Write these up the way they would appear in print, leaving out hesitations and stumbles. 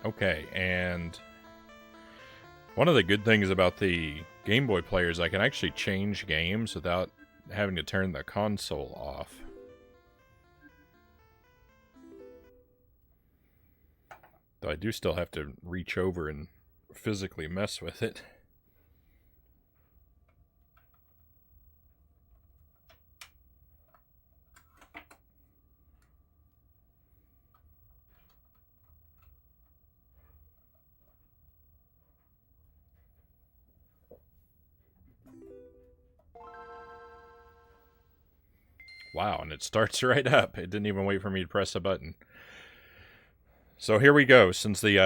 Okay, and one of the good things about the Game Boy player is I can actually change games without having to turn the console off. Though I do still have to reach over and physically mess with it. Wow, and it starts right up. It didn't even wait for me to press a button. So here we go. Since the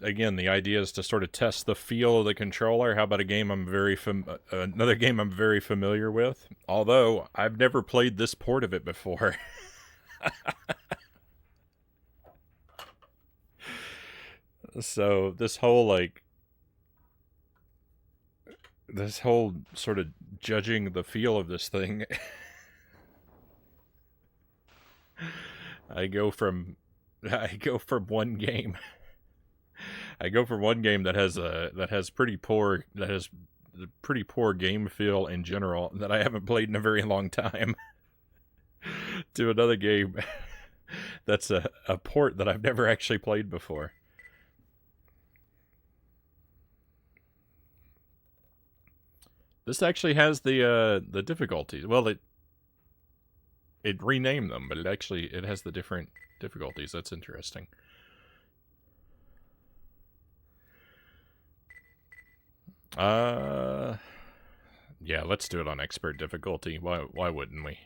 again the idea is to sort of test the feel of the controller. How about a game another game I'm very familiar with? Although I've never played this port of it before. So this whole sort of judging the feel of this thing. I go from one game. I go from one game that has pretty poor game feel in general that I haven't played in a very long time to another game that's a port that I've never actually played before. This actually has the difficulties. Well, it renamed them, but it has the different difficulties. That's interesting. Yeah, let's do it on expert difficulty. Why wouldn't we?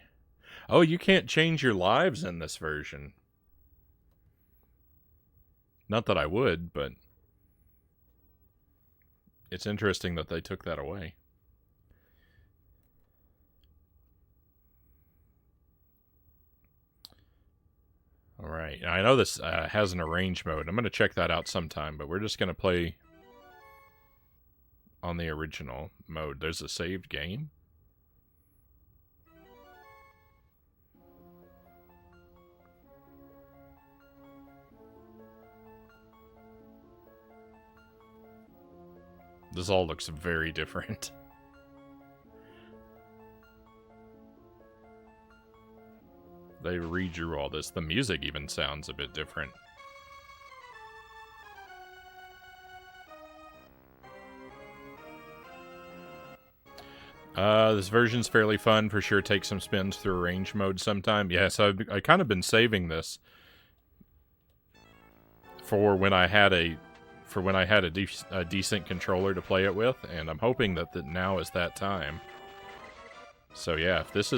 Oh, you can't change your lives in this version. Not that I would, but it's interesting that they took that away. All right. I know this has an arrange mode. I'm going to check that out sometime, but we're just going to play on the original mode. There's a saved game. This all looks very different. They redrew all this. The music even sounds a bit different. This version's fairly fun. For sure, take some spins through arrange mode sometime. Yeah, so I kind of been saving this for when I had a decent controller to play it with, and I'm hoping that now is that time. So yeah, if this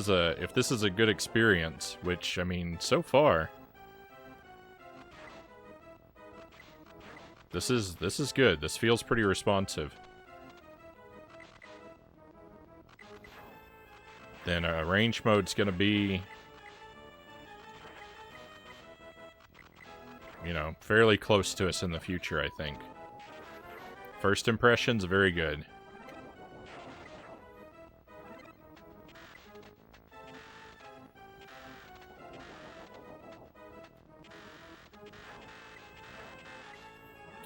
is a good experience, which I mean, so far, this is good. This feels pretty responsive. Then range mode's gonna be, you know, fairly close to us in the future, I think. First impressions, very good.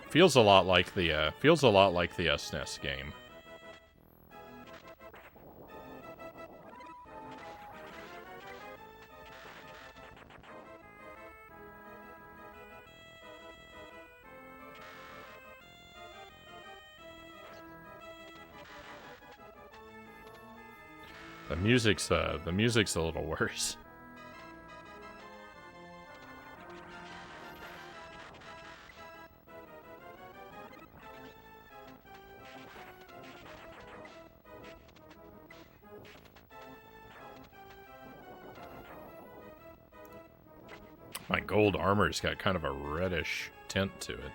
Feels a lot like the SNES game. The music's a little worse. My gold armor's got kind of a reddish tint to it.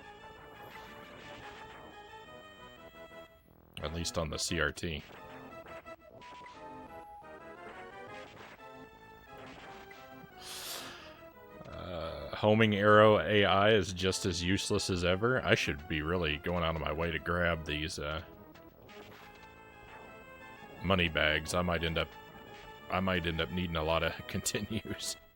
At least on the CRT. Homing arrow AI is just as useless as ever. I should be really going out of my way to grab these money bags. I might end up needing a lot of continues. –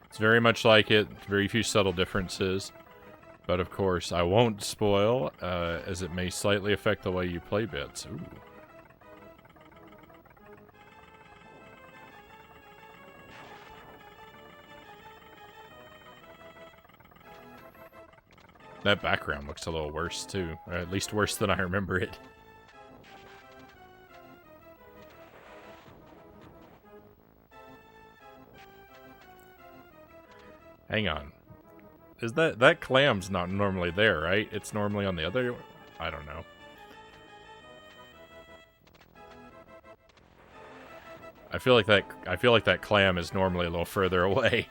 It's very much like it. Very few subtle differences. But of course, I won't spoil, as it may slightly affect the way you play bits. Ooh. That background looks a little worse, too. Or at least worse than I remember it. Hang on. Is that clam's not normally there, right? It's normally on the other... I don't know. I feel like that clam is normally a little further away.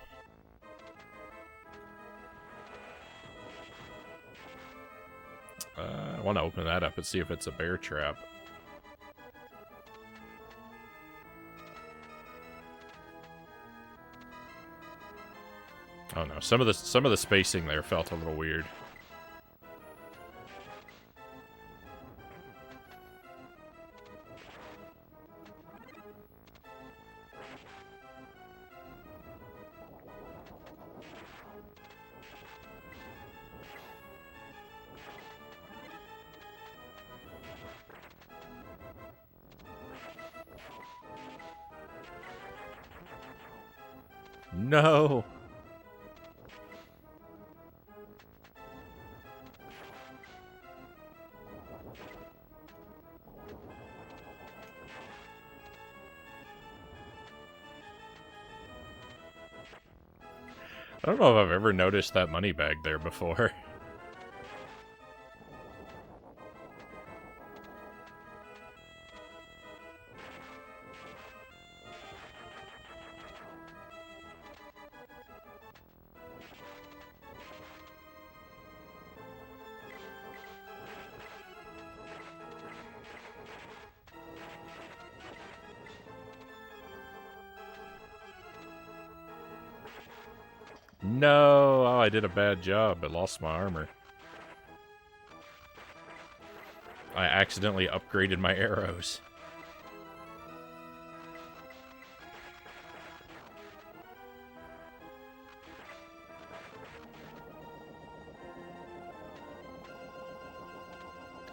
I want to open that up and see if it's a bear trap. Oh no, some of the spacing there felt a little weird. No. I don't know if I've ever noticed that money bag there before. No! Oh, I did a bad job. I lost my armor. I accidentally upgraded my arrows.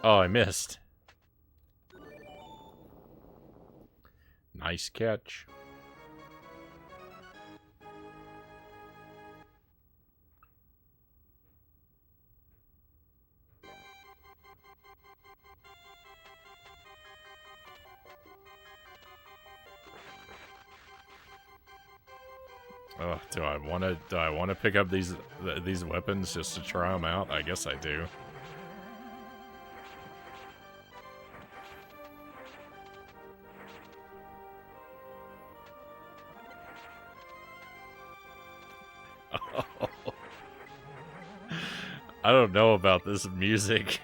Oh, I missed. Nice catch. Oh, do I want to pick up these weapons just to try them out? I guess I do. I don't know about this music.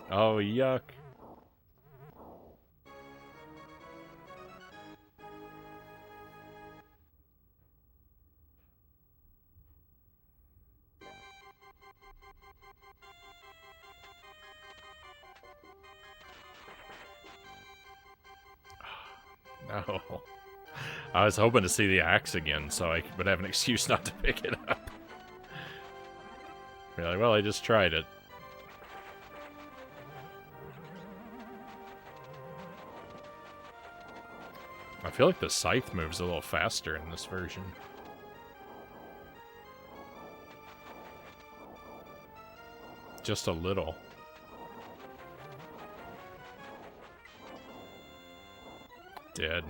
Oh, yuck. No. I was hoping to see the axe again, so I would have an excuse not to pick it up. Be like, well, I just tried it. I feel like the scythe moves a little faster in this version. Just a little. Dead.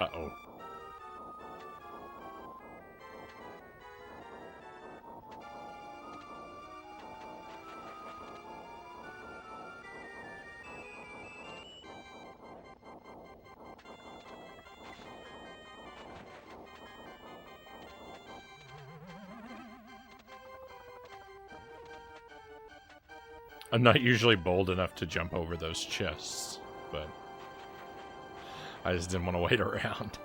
Uh-oh. I'm not usually bold enough to jump over those chests, but I just didn't want to wait around.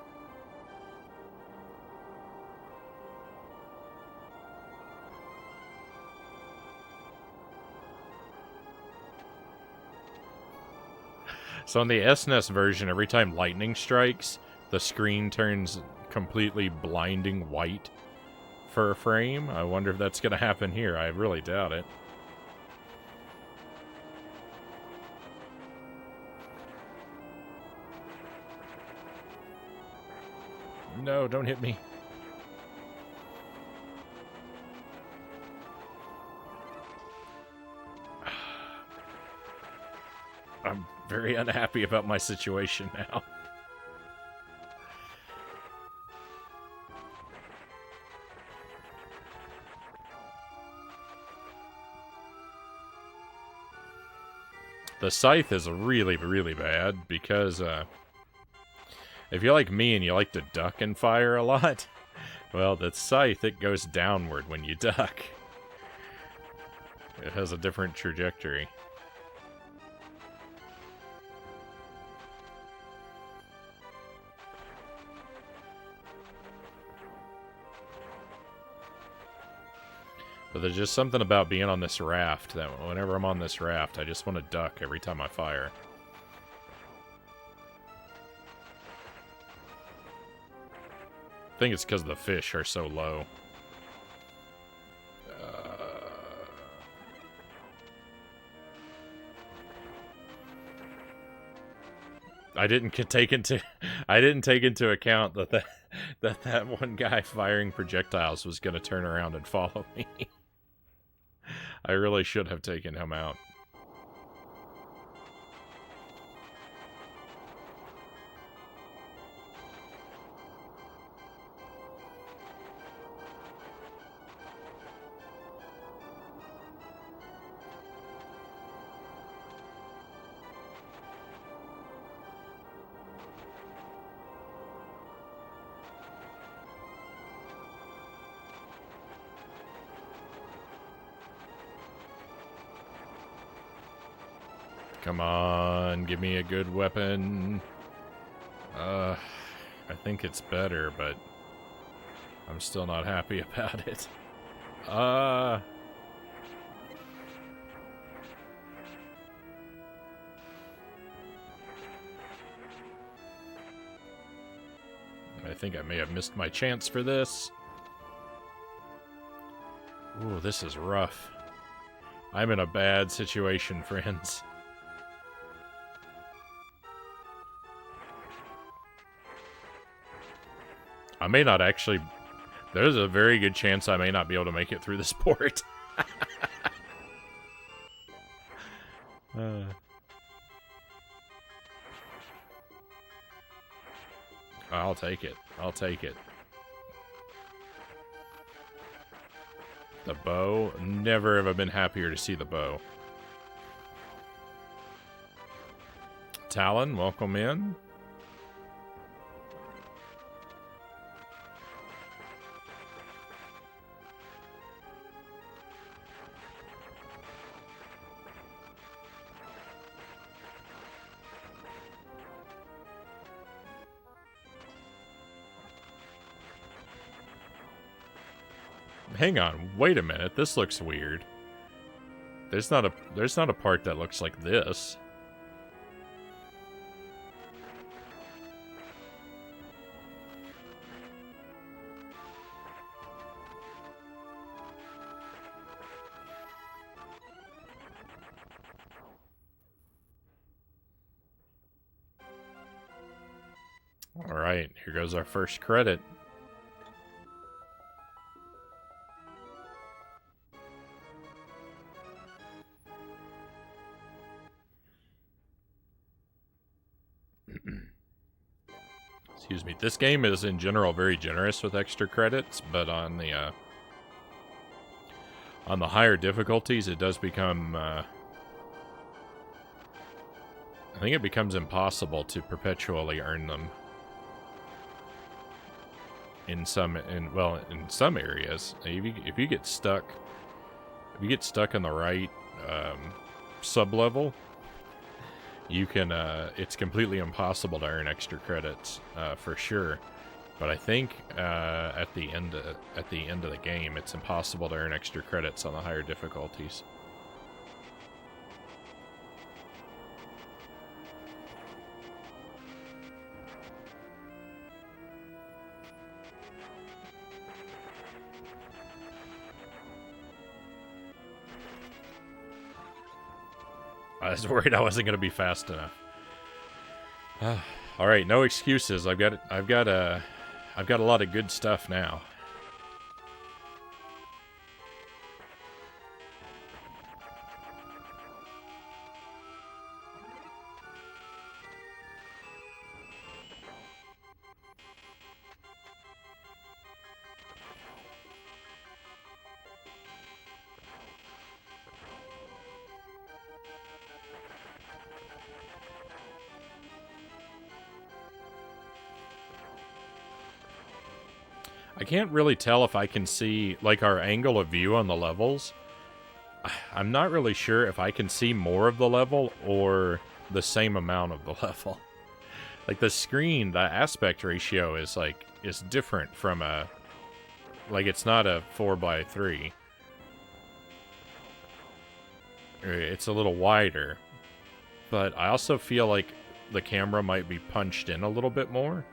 So in the SNES version, every time lightning strikes, the screen turns completely blinding white for a frame. I wonder if that's going to happen here. I really doubt it. No, don't hit me. I'm very unhappy about my situation now. The scythe is really, really bad because if you're like me and you like to duck and fire a lot, well, the scythe, it goes downward when you duck. It has a different trajectory. But there's just something about being on this raft that whenever I'm on this raft, I just want to duck every time I fire. I think it's because the fish are so low. I didn't take into account that one guy firing projectiles was going to turn around and follow me. I really should have taken him out. Come on, give me a good weapon. I think it's better, but I'm still not happy about it. I think I may have missed my chance for this. Ooh, this is rough. I'm in a bad situation, friends. I may not actually... There's a very good chance I may not be able to make it through this port. I'll take it. I'll take it. The bow. Never have I been happier to see the bow. Talon, welcome in. Hang on, wait a minute. This looks weird. There's not a part that looks like this. All right, here goes our first credit. Excuse me. This game is in general very generous with extra credits, but on the higher difficulties, it does become. I think it becomes impossible to perpetually earn them. In some areas, if you get stuck in the right sub level, you can. It's completely impossible to earn extra credits for sure. But I think at the end of the game, it's impossible to earn extra credits on the higher difficulties. I was worried I wasn't going to be fast enough. All right, no excuses. I've got a lot of good stuff now. I can't really tell if I can see, like, our angle of view on the levels. I'm not really sure if I can see more of the level or the same amount of the level. Like, the screen, the aspect ratio is different from a... Like, it's not a 4:3. It's a little wider. But I also feel like the camera might be punched in a little bit more.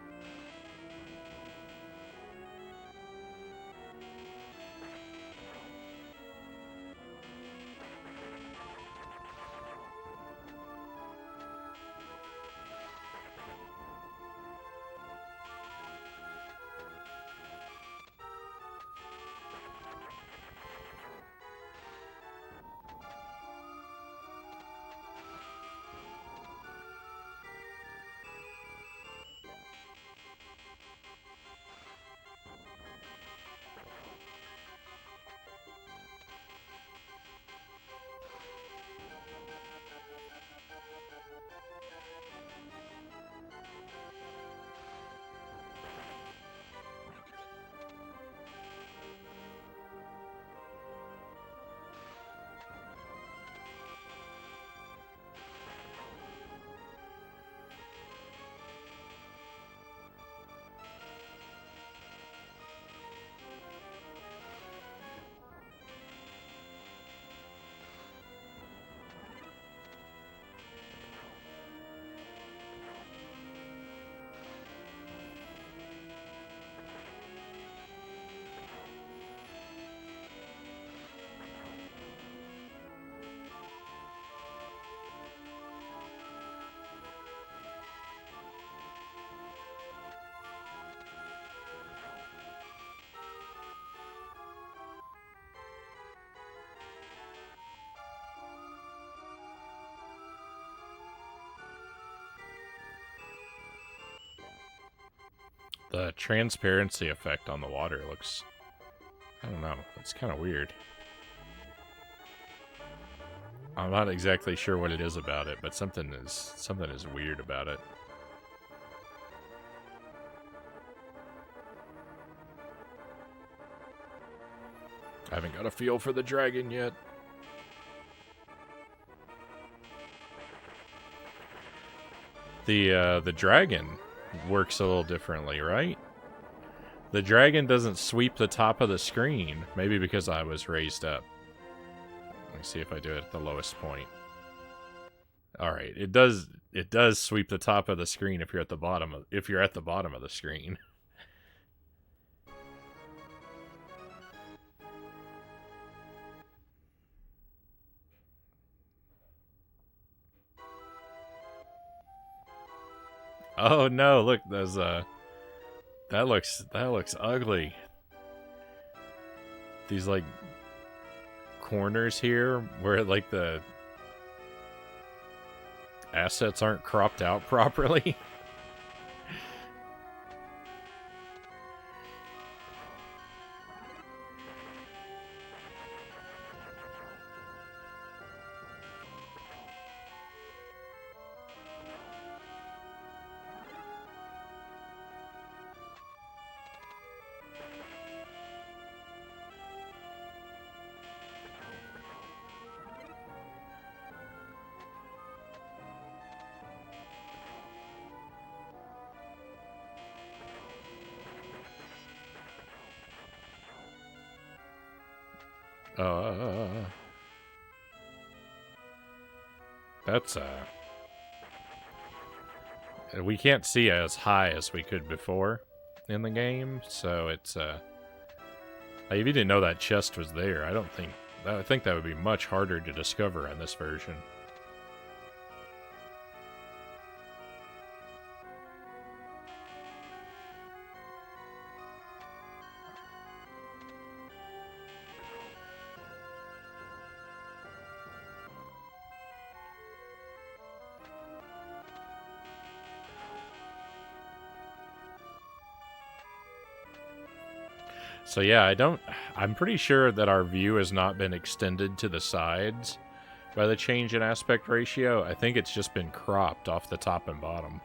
The transparency effect on the water looks... I don't know. It's kind of weird. I'm not exactly sure what it is about it, but something is weird about it. I haven't got a feel for the dragon yet. The dragon works a little differently, right? The dragon doesn't sweep the top of the screen. Maybe because I was raised up. Let me see if I do it at the lowest point. Alright, it does sweep the top of the screen if you're at the bottom of the screen. Oh no, look, there's that looks ugly. These like corners here where like the assets aren't cropped out properly. That's we can't see as high as we could before in the game, so it's like, if you didn't know that chest was there, I think that would be much harder to discover on this version. So yeah, I'm pretty sure that our view has not been extended to the sides by the change in aspect ratio. I think it's just been cropped off the top and bottom.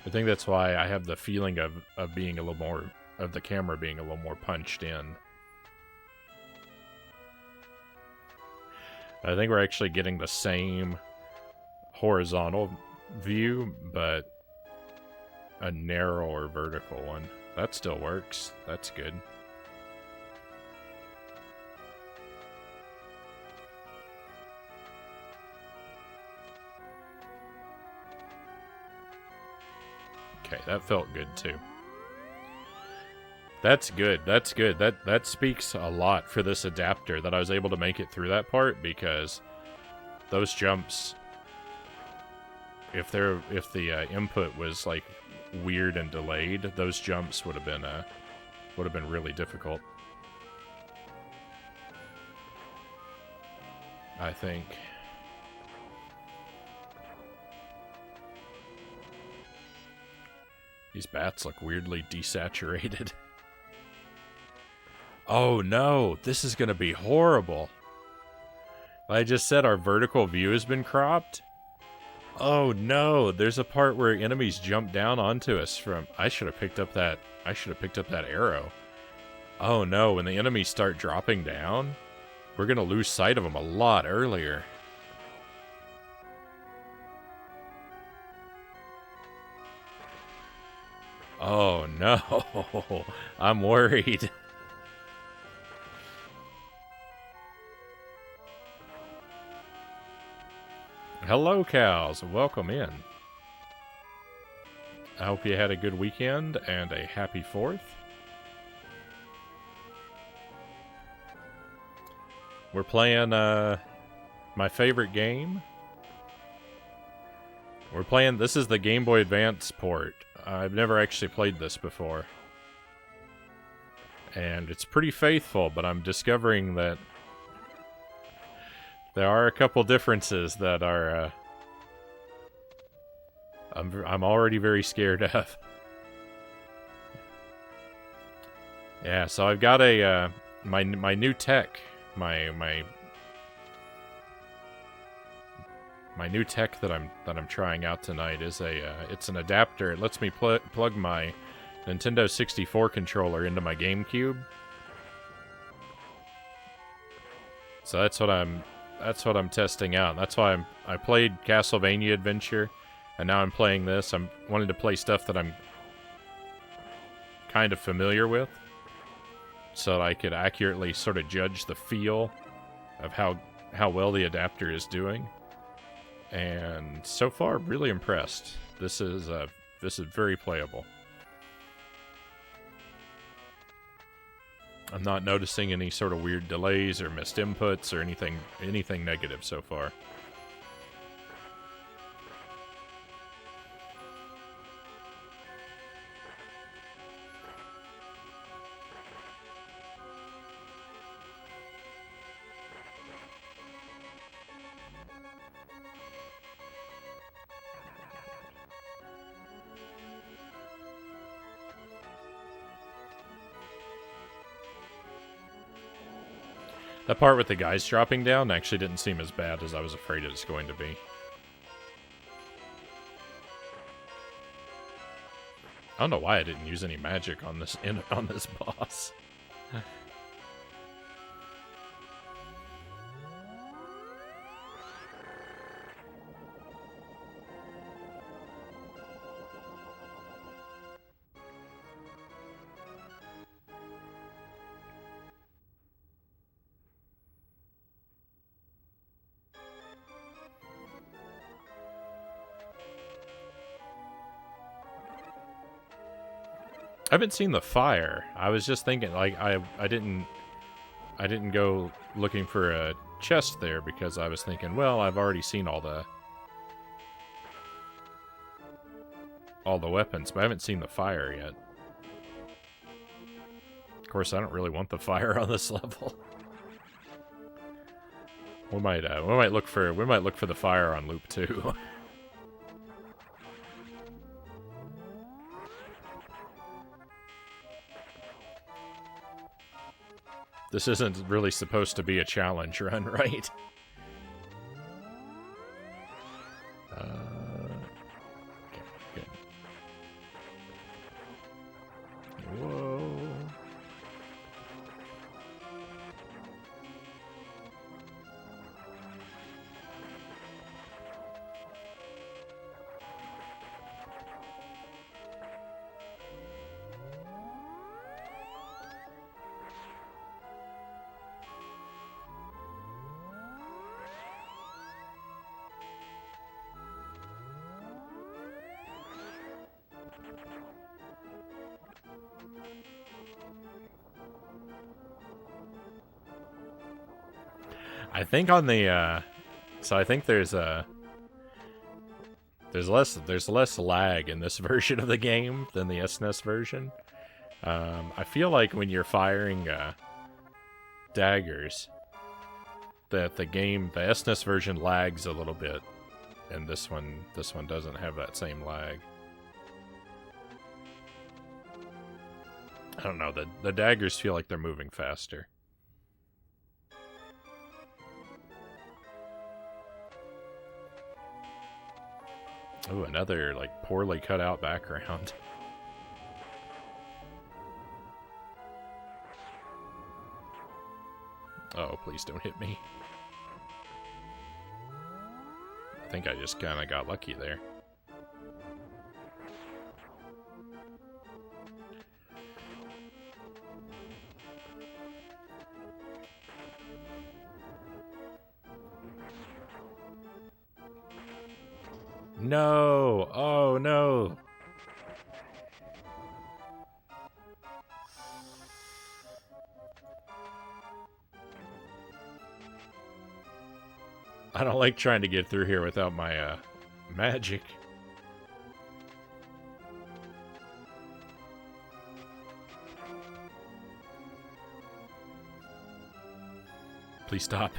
I think that's why I have the feeling of being a little more, of the camera being a little more punched in. I think we're actually getting the same horizontal view, but a narrower vertical one. That still works. That's good. Okay, that felt good too. That's good. That's good. That speaks a lot for this adapter that I was able to make it through that part, because those jumps, if the input was like weird and delayed, those jumps would have been really difficult. I think. These bats look weirdly desaturated. Oh no, this is gonna be horrible. I just said our vertical view has been cropped. Oh no, there's a part where enemies jump down onto us from... I should have picked up that arrow. Oh no, when the enemies start dropping down, we're gonna lose sight of them a lot earlier. Oh no, I'm worried. Hello, cows. Welcome in. I hope you had a good weekend and a happy 4th. We're playing my favorite game. We're playing... This is the Game Boy Advance port. I've never actually played this before. And it's pretty faithful, but I'm discovering that there are a couple differences that are I'm already very scared of. Yeah, so I've got a my new tech, my new tech that I'm trying out tonight is it's an adapter. It lets me plug my Nintendo 64 controller into my GameCube. So that's what I'm testing out. That's why I played Castlevania Adventure, and now I'm playing this. I'm wanting to play stuff that I'm kind of familiar with, so that I could accurately sort of judge the feel of how well the adapter is doing. And so far, really impressed. This is very playable. I'm not noticing any sort of weird delays or missed inputs or anything negative so far. That part with the guys dropping down actually didn't seem as bad as I was afraid it was going to be. I don't know why I didn't use any magic on this boss. I haven't seen the fire. I was just thinking, like, I didn't go looking for a chest there because I was thinking, well, I've already seen all the weapons, but I haven't seen the fire yet. Of course, I don't really want the fire on this level. We might look for the fire on loop 2. This isn't really supposed to be a challenge run, right? Okay. Whoa. I think on the so I think there's less lag in this version of the game than the SNES version. I feel like when you're firing daggers, that the SNES version lags a little bit, and this one doesn't have that same lag. I don't know, the daggers feel like they're moving faster. Ooh, another, like, poorly cut out background. Oh, please don't hit me. I think I just kind of got lucky there. No! Oh, no! I don't like trying to get through here without my, magic. Please stop.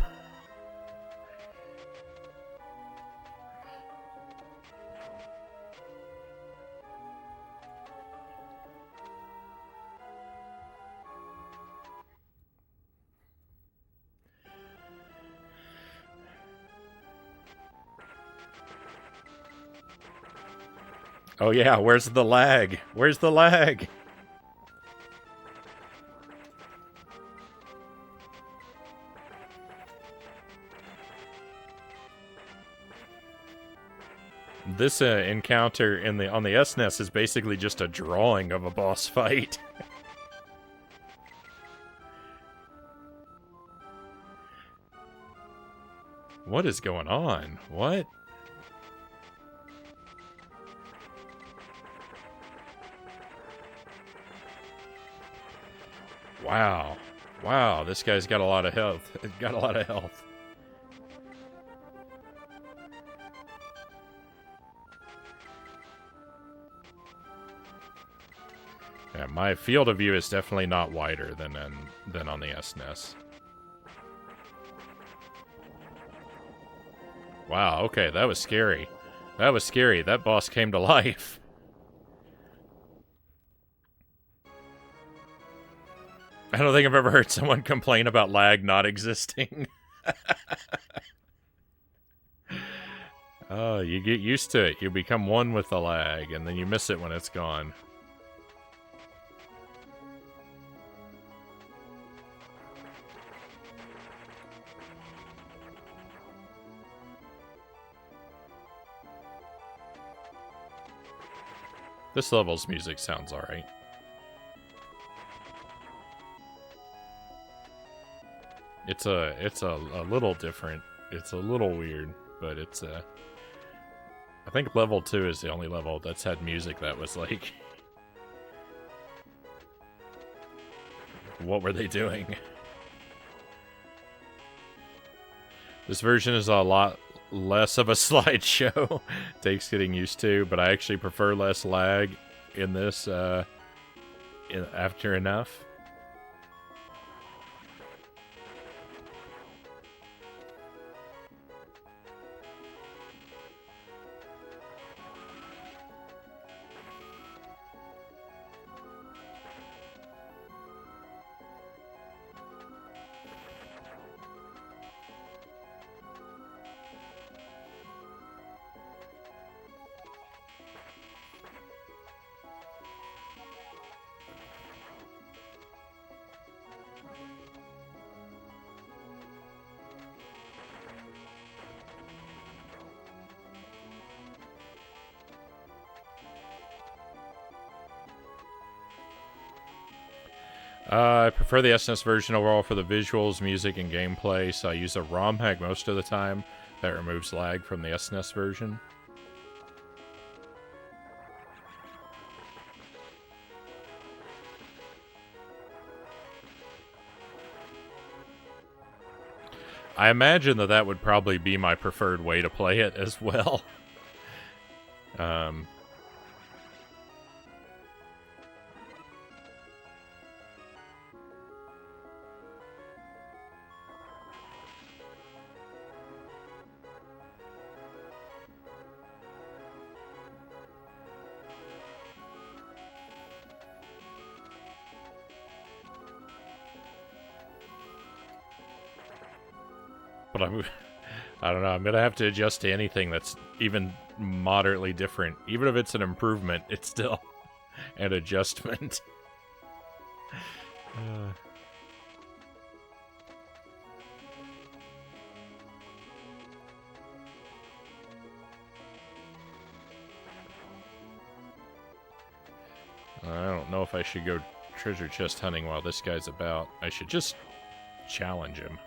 Oh yeah, where's the lag? Where's the lag? This encounter on the SNES is basically just a drawing of a boss fight. What is going on? What? Wow. Wow, this guy's got a lot of health. Got a lot of health. Yeah, my field of view is definitely not wider than on the SNES. Wow, okay, that was scary. That was scary. That boss came to life. I don't think I've ever heard someone complain about lag not existing. Oh, you get used to it. You become one with the lag, and then you miss it when it's gone. This level's music sounds alright. It's a little different. It's a little weird, but it's I think level 2 is the only level that's had music that was like What were they doing? This version is a lot less of a slideshow. Takes getting used to, but I actually prefer less lag in this after enough. I prefer the SNES version overall for the visuals, music, and gameplay, so I use a ROM hack most of the time. That removes lag from the SNES version. I imagine that that would probably be my preferred way to play it as well. But I don't know, I'm gonna have to adjust to anything that's even moderately different. Even if it's an improvement, it's still an adjustment. I don't know if I should go treasure chest hunting while this guy's about. I should just challenge him.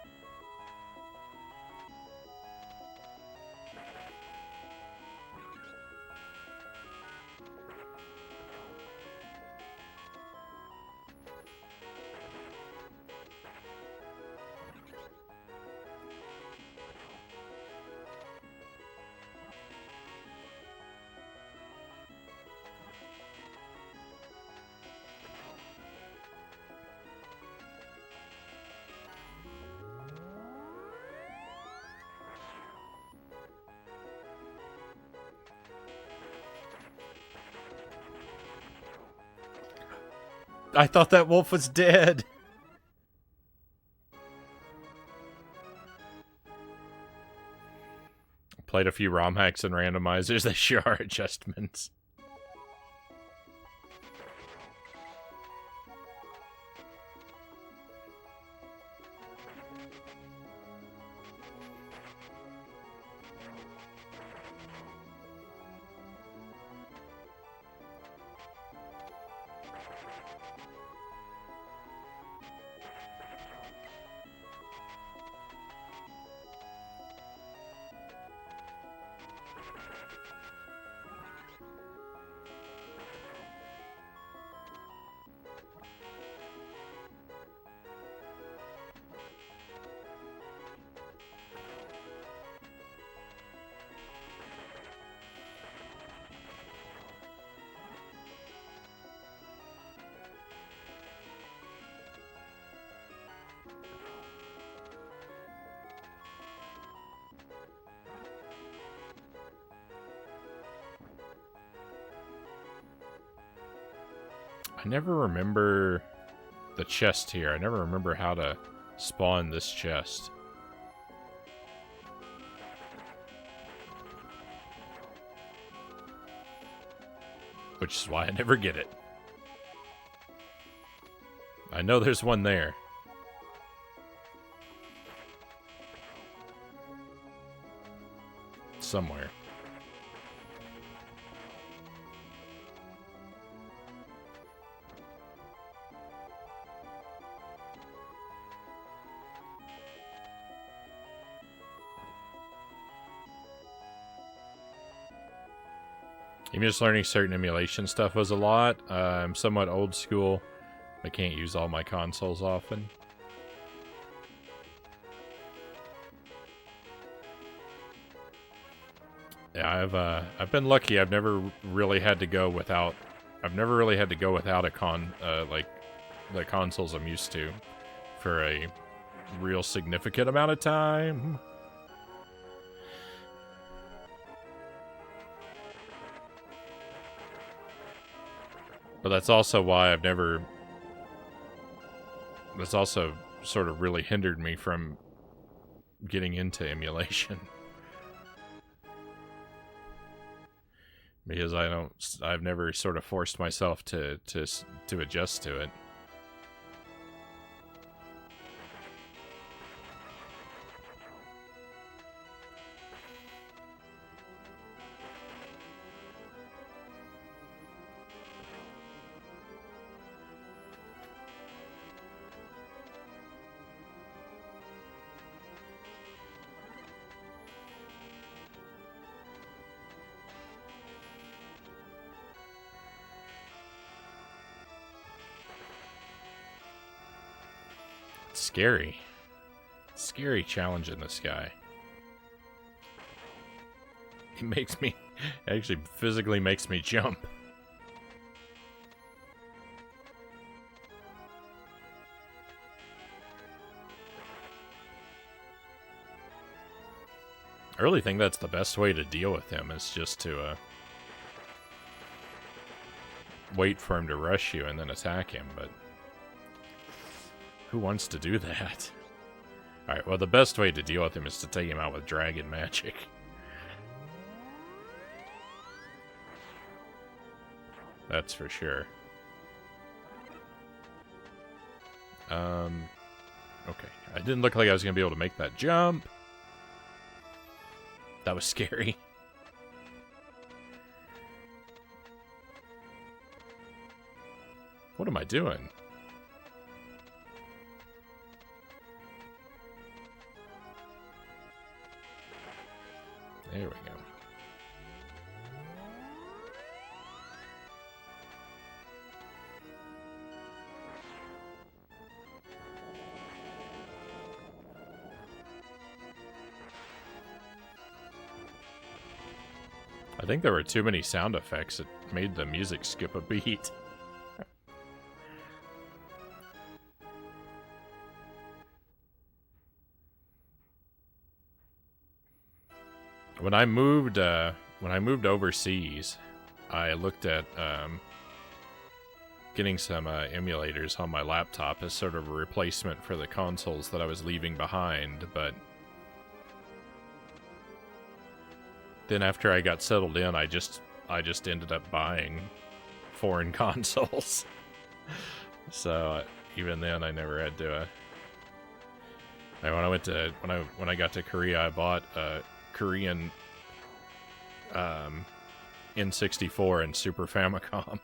I thought that wolf was dead. Played a few ROM hacks and randomizers. They sure are adjustments. I never remember the chest here. I never remember how to spawn this chest. Which is why I never get it. I know there's one there. Somewhere. Even just learning certain emulation stuff was a lot. I'm somewhat old school. I can't use all my consoles often. Yeah, I've been lucky. I've never really had to go without. I've never really had to go without a like the consoles I'm used to for a real significant amount of time. But that's also why I've never... That's also sort of really hindered me from getting into emulation. Because I've never sort of forced myself to adjust to it. Scary. Scary challenging this guy. It makes me... It actually physically makes me jump. I really think that's the best way to deal with him, is just to wait for him to rush you and then attack him, but... Who wants to do that? Alright, well, the best way to deal with him is to take him out with dragon magic. That's for sure. Okay. I didn't look like I was going to be able to make that jump. That was scary. What am I doing? There we go. I think there were too many sound effects. It made the music skip a beat. When I moved overseas, I looked at getting some emulators on my laptop as sort of a replacement for the consoles that I was leaving behind, but then after I got settled in, I just ended up buying foreign consoles. So even then, I never had to. When I got to Korea, I bought Korean N64 and Super Famicom.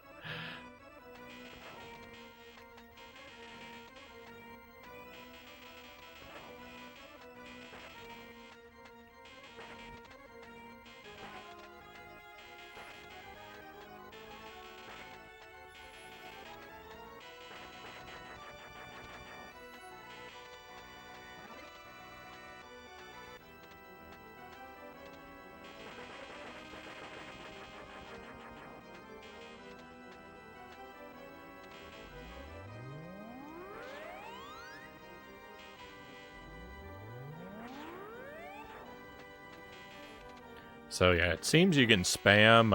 So yeah, it seems you can spam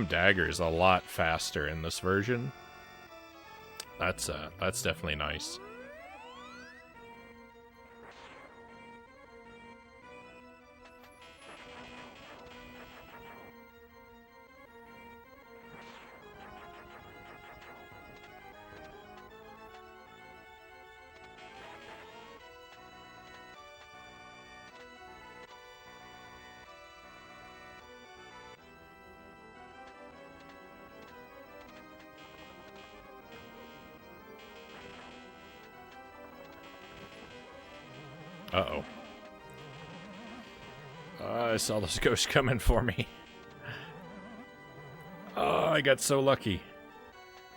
daggers a lot faster in this version. That's definitely nice. Uh-oh. I saw those ghosts coming for me. Oh, I got so lucky.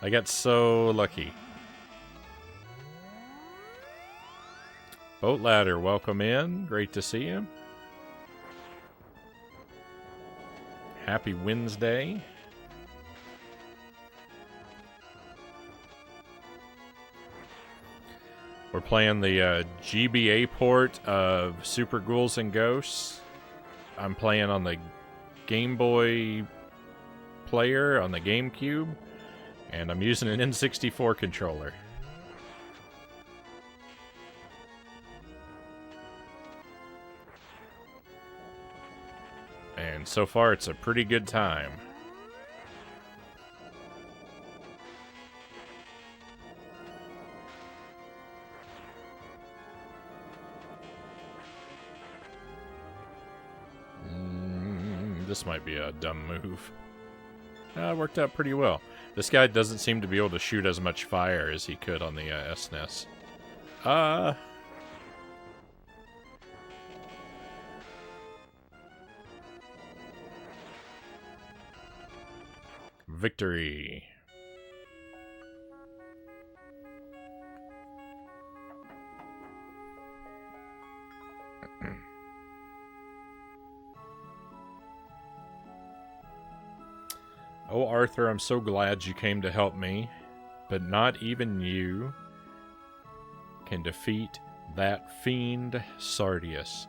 I got so lucky. Boat Ladder, welcome in. Great to see you. Happy Wednesday. We're playing the GBA port of Super Ghouls and Ghosts. I'm playing on the Game Boy player on the GameCube, and I'm using an N64 controller. And so far, it's a pretty good time. This might be a dumb move. Worked out pretty well. This guy doesn't seem to be able to shoot as much fire as he could on the SNES. Victory. Oh, Arthur, I'm so glad you came to help me, but not even you can defeat that fiend Sardius.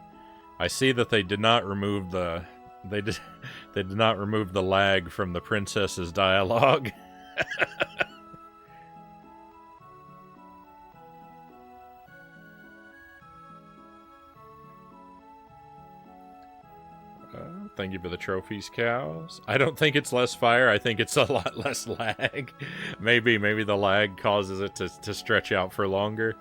I see that they did not remove the they did not remove the lag from the princess's dialogue. Thank you for the trophies, cows. I don't think it's less fire. I think it's a lot less lag. Maybe the lag causes it to stretch out for longer.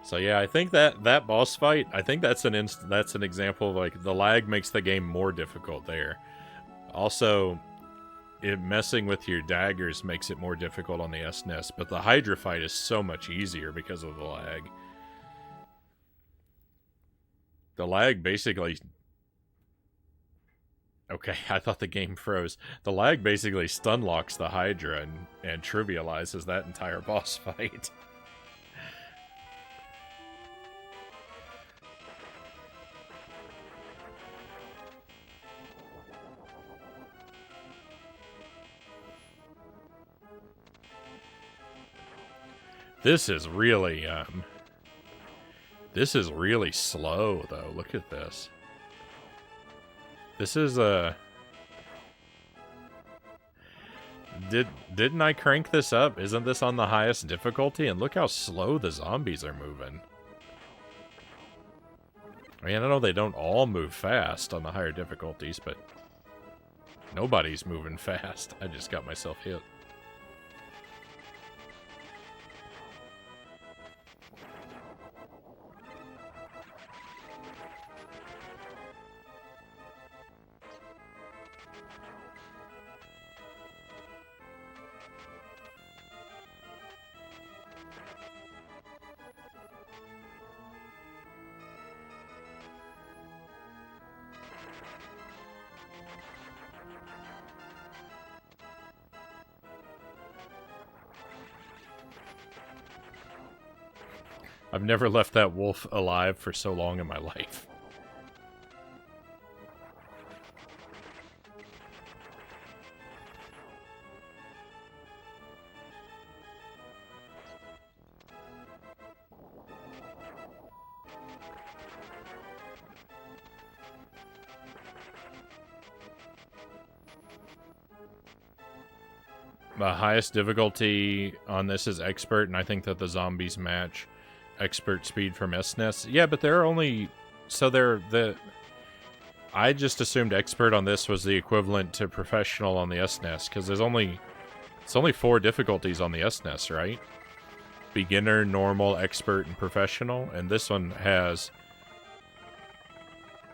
So yeah, I think that boss fight, I think that's an example of, like, the lag makes the game more difficult there. Also, messing with your daggers makes it more difficult on the SNES, but the Hydra fight is so much easier because of the lag. The lag basically... Okay, I thought the game froze. The lag basically stun locks the Hydra and trivializes that entire boss fight. This is really slow, though. Look at this. This is Didn't I crank this up? Isn't this on the highest difficulty? And look how slow the zombies are moving. I mean, I know they don't all move fast on the higher difficulties, but nobody's moving fast. I just got myself hit. I've never left that wolf alive for so long in my life. The highest difficulty on this is expert, and I think that the zombies match expert speed from SNES. Yeah, but they're only... So I just assumed expert on this was the equivalent to professional on the SNES, because it's only 4 difficulties on the SNES, right? Beginner, normal, expert, and professional. And this one has...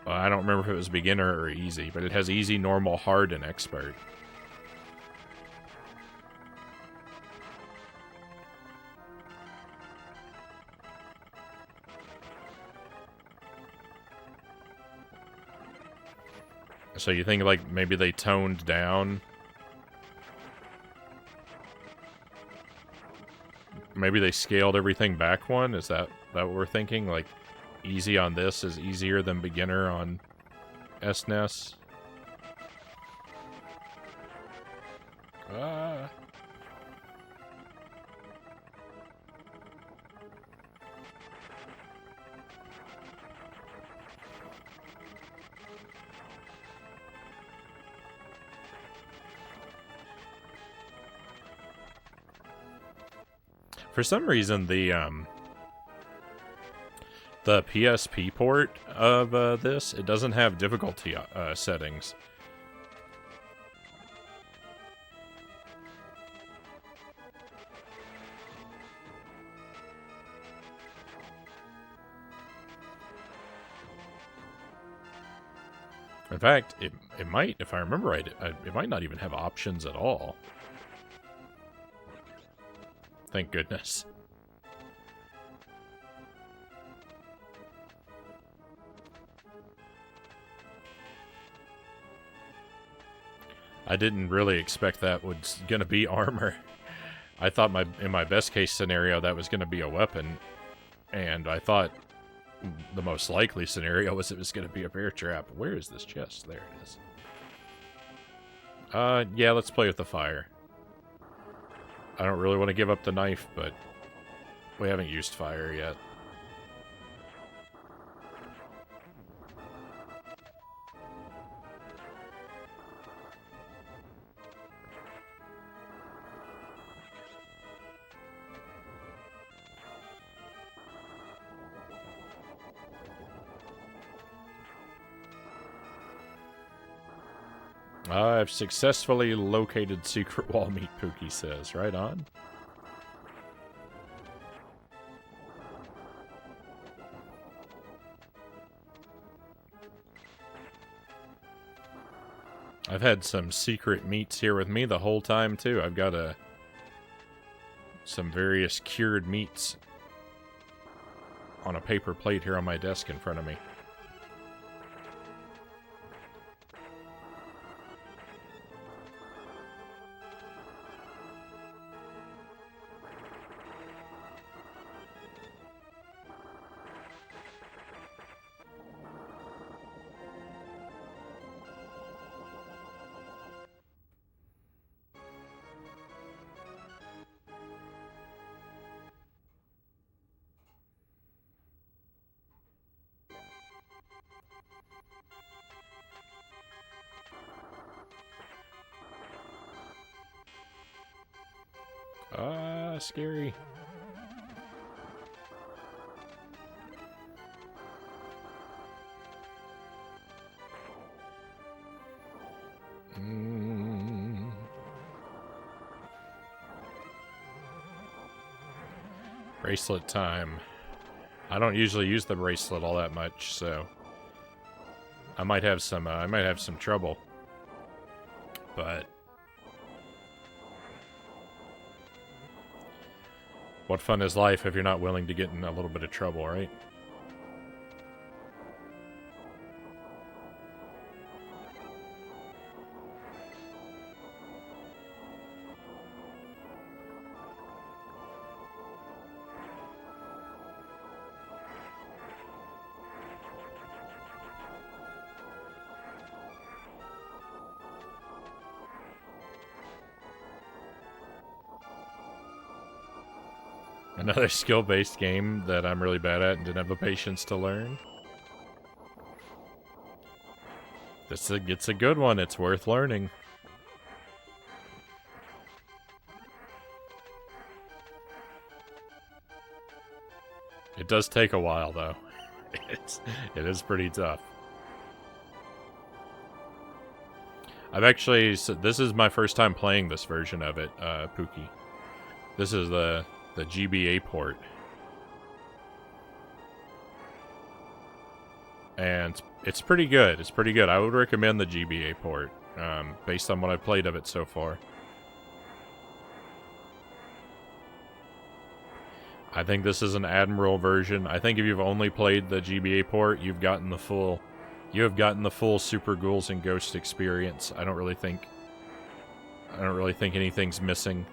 I don't remember if it was beginner or easy, but it has easy, normal, hard, and expert. So you think, like, maybe they toned down? Maybe they scaled everything back one? Is that what we're thinking? Like, easy on this is easier than beginner on SNES? For some reason, the PSP port of this, it doesn't have difficulty settings. In fact, it might, if I remember right, it might not even have options at all. Thank goodness. I didn't really expect that was gonna be armor. I thought in my best case scenario that was gonna be a weapon, and I thought the most likely scenario was it was gonna be a bear trap. Where is this chest? There it is. Yeah, let's play with the fire. I don't really want to give up the knife, but we haven't used fire yet. I've successfully located secret wall meat, Pookie says. Right on. I've had some secret meats here with me the whole time, too. I've got some various cured meats on a paper plate here on my desk in front of me. Scary. Bracelet time. I don't usually use the bracelet all that much, so I might have some trouble. But what fun is life if you're not willing to get in a little bit of trouble, right? Another skill-based game that I'm really bad at and didn't have the patience to learn. It's a good one. It's worth learning. It does take a while, though. It is pretty tough. I've actually... So this is my first time playing this version of it, Pookie. This is the GBA port. And it's pretty good. It's pretty good. I would recommend the GBA port, based on what I've played of it so far. I think this is an admirable version. I think if you've only played the GBA port, you've gotten the full You have gotten the full Super Ghouls and Ghost experience. I don't really think anything's missing.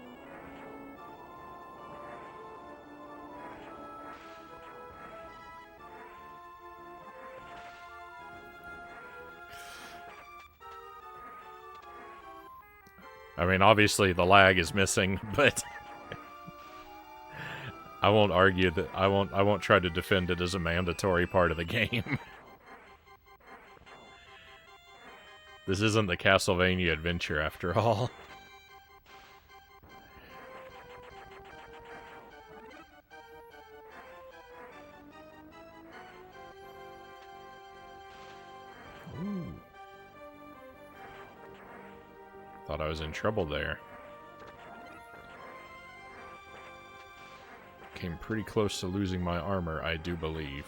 I mean, obviously the lag is missing, but I won't argue that I won't try to defend it as a mandatory part of the game. This isn't the Castlevania adventure after all. Ooh. Thought I was in trouble there. Came pretty close to losing my armor, I do believe.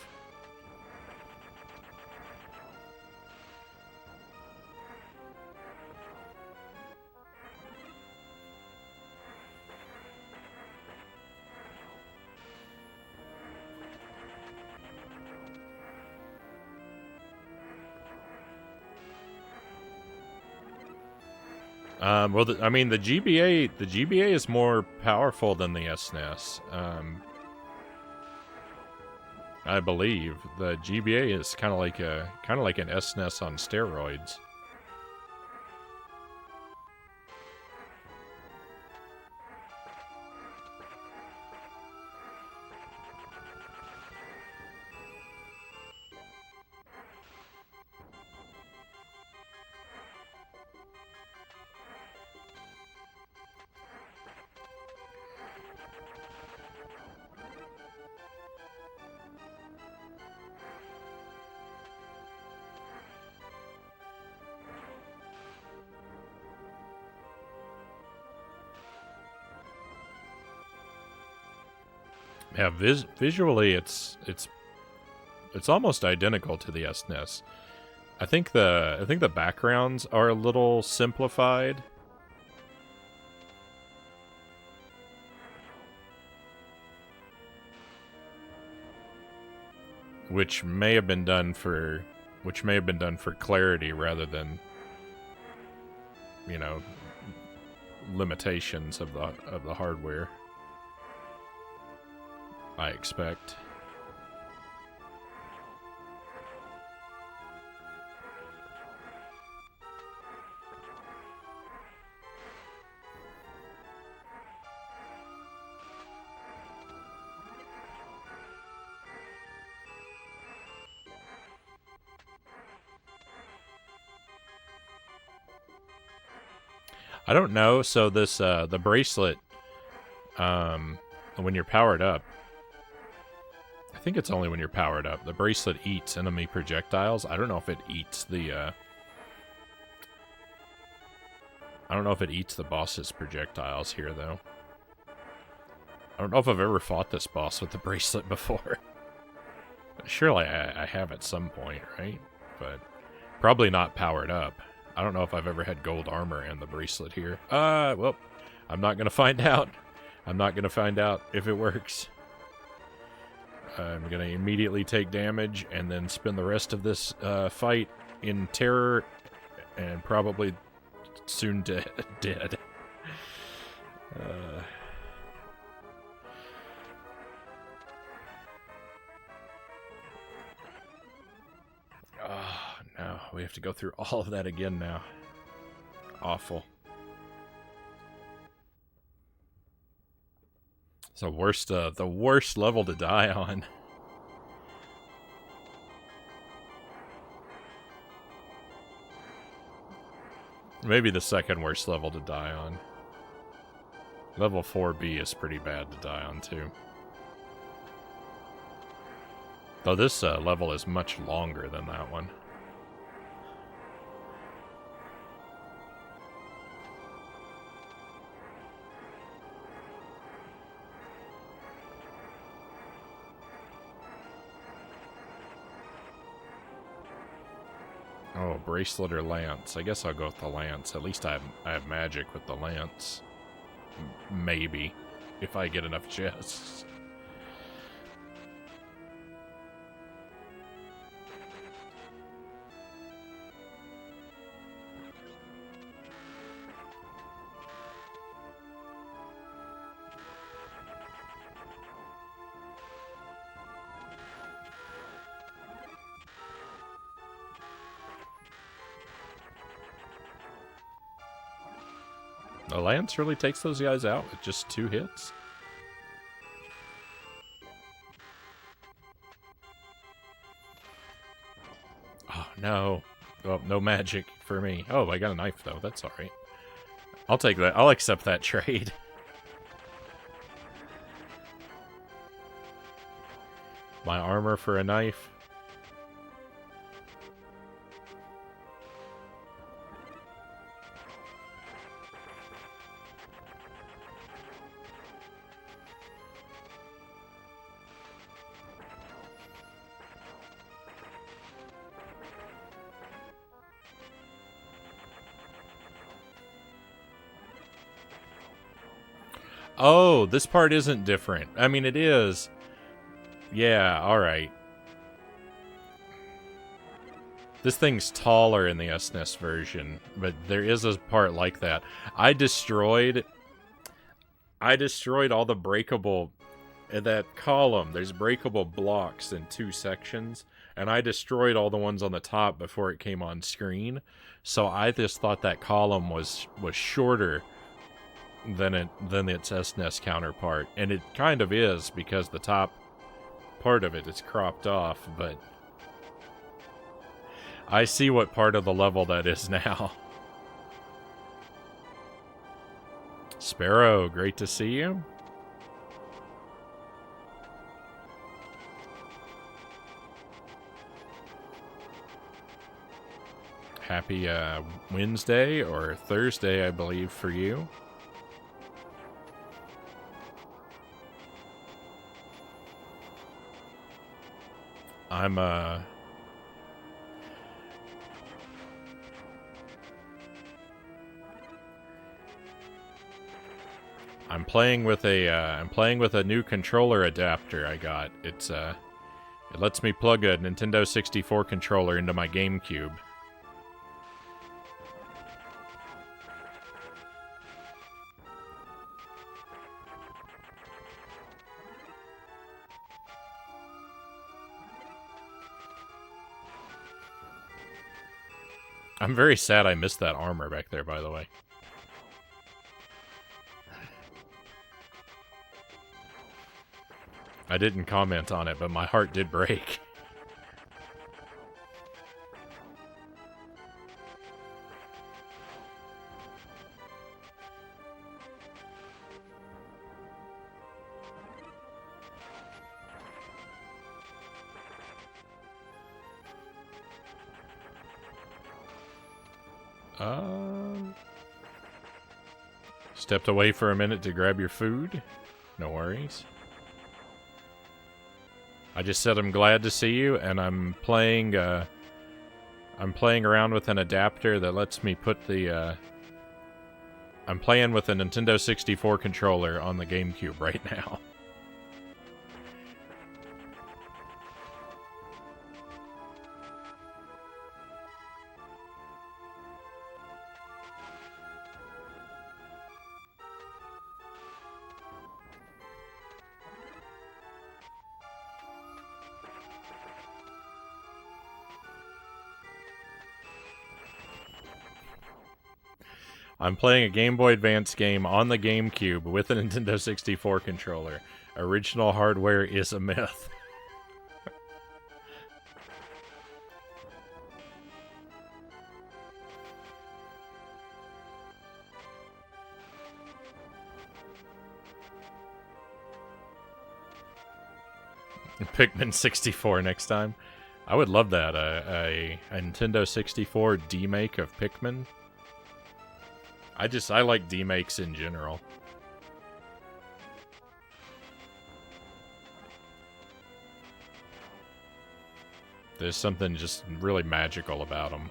Well, I mean, the GBA is more powerful than the SNES. I believe the GBA is kind of like an SNES on steroids. Yeah, visually, it's almost identical to the SNES. I think the backgrounds are a little simplified. Which may have been done for clarity rather than, you know, limitations of the hardware. I expect. I don't know. So this the bracelet, when you're powered up, I think it's only when you're powered up. The bracelet eats enemy projectiles. I don't know if it eats the I don't know if it eats the boss's projectiles here though. I don't know if I've ever fought this boss with the bracelet before. Surely I have at some point, right? But probably not powered up. I don't know if I've ever had gold armor and the bracelet here. Well, I'm not gonna find out. I'm not gonna find out if it works. I'm gonna immediately take damage and then spend the rest of this fight in terror and probably soon dead. Oh, no. We have to go through all of that again now. Awful. It's the worst level to die on. Maybe the second worst level to die on. Level 4B is pretty bad to die on, too. Though this level is much longer than that one. Oh, bracelet or lance. I guess I'll go with the lance. At least I have magic with the lance. Maybe. If I get enough chests. The Lance really takes those guys out with just 2 hits. Oh, no. Well, no magic for me. Oh, I got a knife, though. That's alright. I'll take that. I'll accept that trade. My armor for a knife. Oh, this part isn't different. I mean, it is. Yeah, alright. This thing's taller in the SNES version, but there is a part like that. I destroyed all the breakable... In that column, there's breakable blocks in 2 sections, and I destroyed all the ones on the top before it came on screen. So I just thought that column was shorter than its SNES counterpart, and it kind of is because the top part of it is cropped off, but I see what part of the level that is now. Sparrow, great to see you. Happy Wednesday or Thursday, I believe, for you. I'm playing with a new controller adapter I got. It lets me plug a Nintendo 64 controller into my GameCube. I'm very sad I missed that armor back there, by the way. I didn't comment on it, but my heart did break. Stepped away for a minute to grab your food. No worries. I just said I'm glad to see you, and I'm playing around with an adapter that lets me put the, I'm playing with a Nintendo 64 controller on the GameCube right now. I'm playing a Game Boy Advance game on the GameCube with a Nintendo 64 controller. Original hardware is a myth. Pikmin 64 next time. I would love that. A Nintendo 64 demake of Pikmin. I like demakes in general. There's something just really magical about them.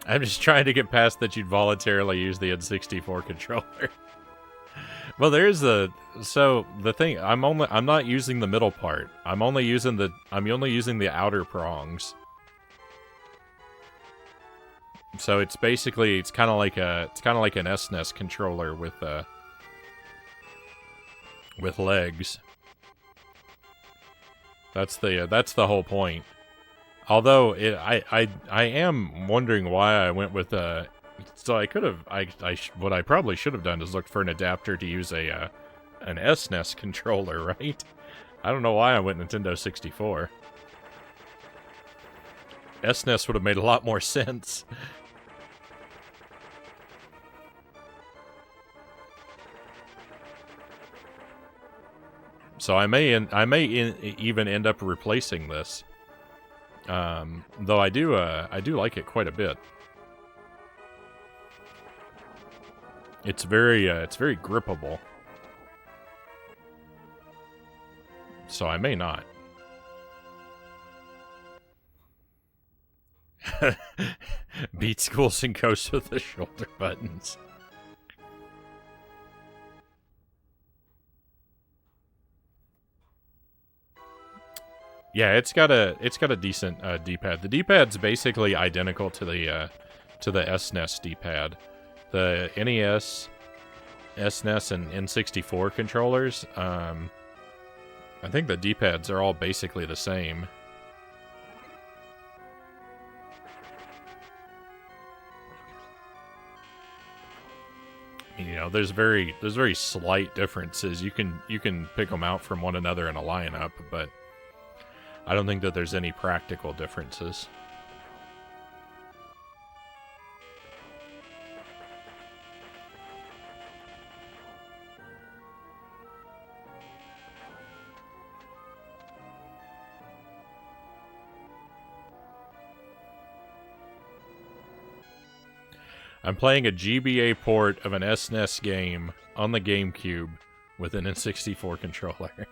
I'm just trying to get past that you'd voluntarily use the N64 controller. Well, there's the thing. I'm not using the middle part. I'm only using the outer prongs. So it's basically kind of like an SNES controller with legs. That's the whole point. Although I am wondering why I went with so I could have what I probably should have done is looked for an adapter to use an SNES controller, right? I don't know why I went Nintendo 64. SNES would have made a lot more sense. So I may even end up replacing this. Though I do like it quite a bit. It's very grippable. So I may not. Beat Ghouls and Ghosts with the shoulder buttons. Yeah, it's got a decent D-pad. The D-pad's basically identical to the SNES D-pad. The NES, SNES, and N64 controllers, I think the D-pads are all basically the same. You know, there's very slight differences. You can pick them out from one another in a lineup, but I don't think that there's any practical differences. I'm playing a GBA port of an SNES game on the GameCube with an N64 controller.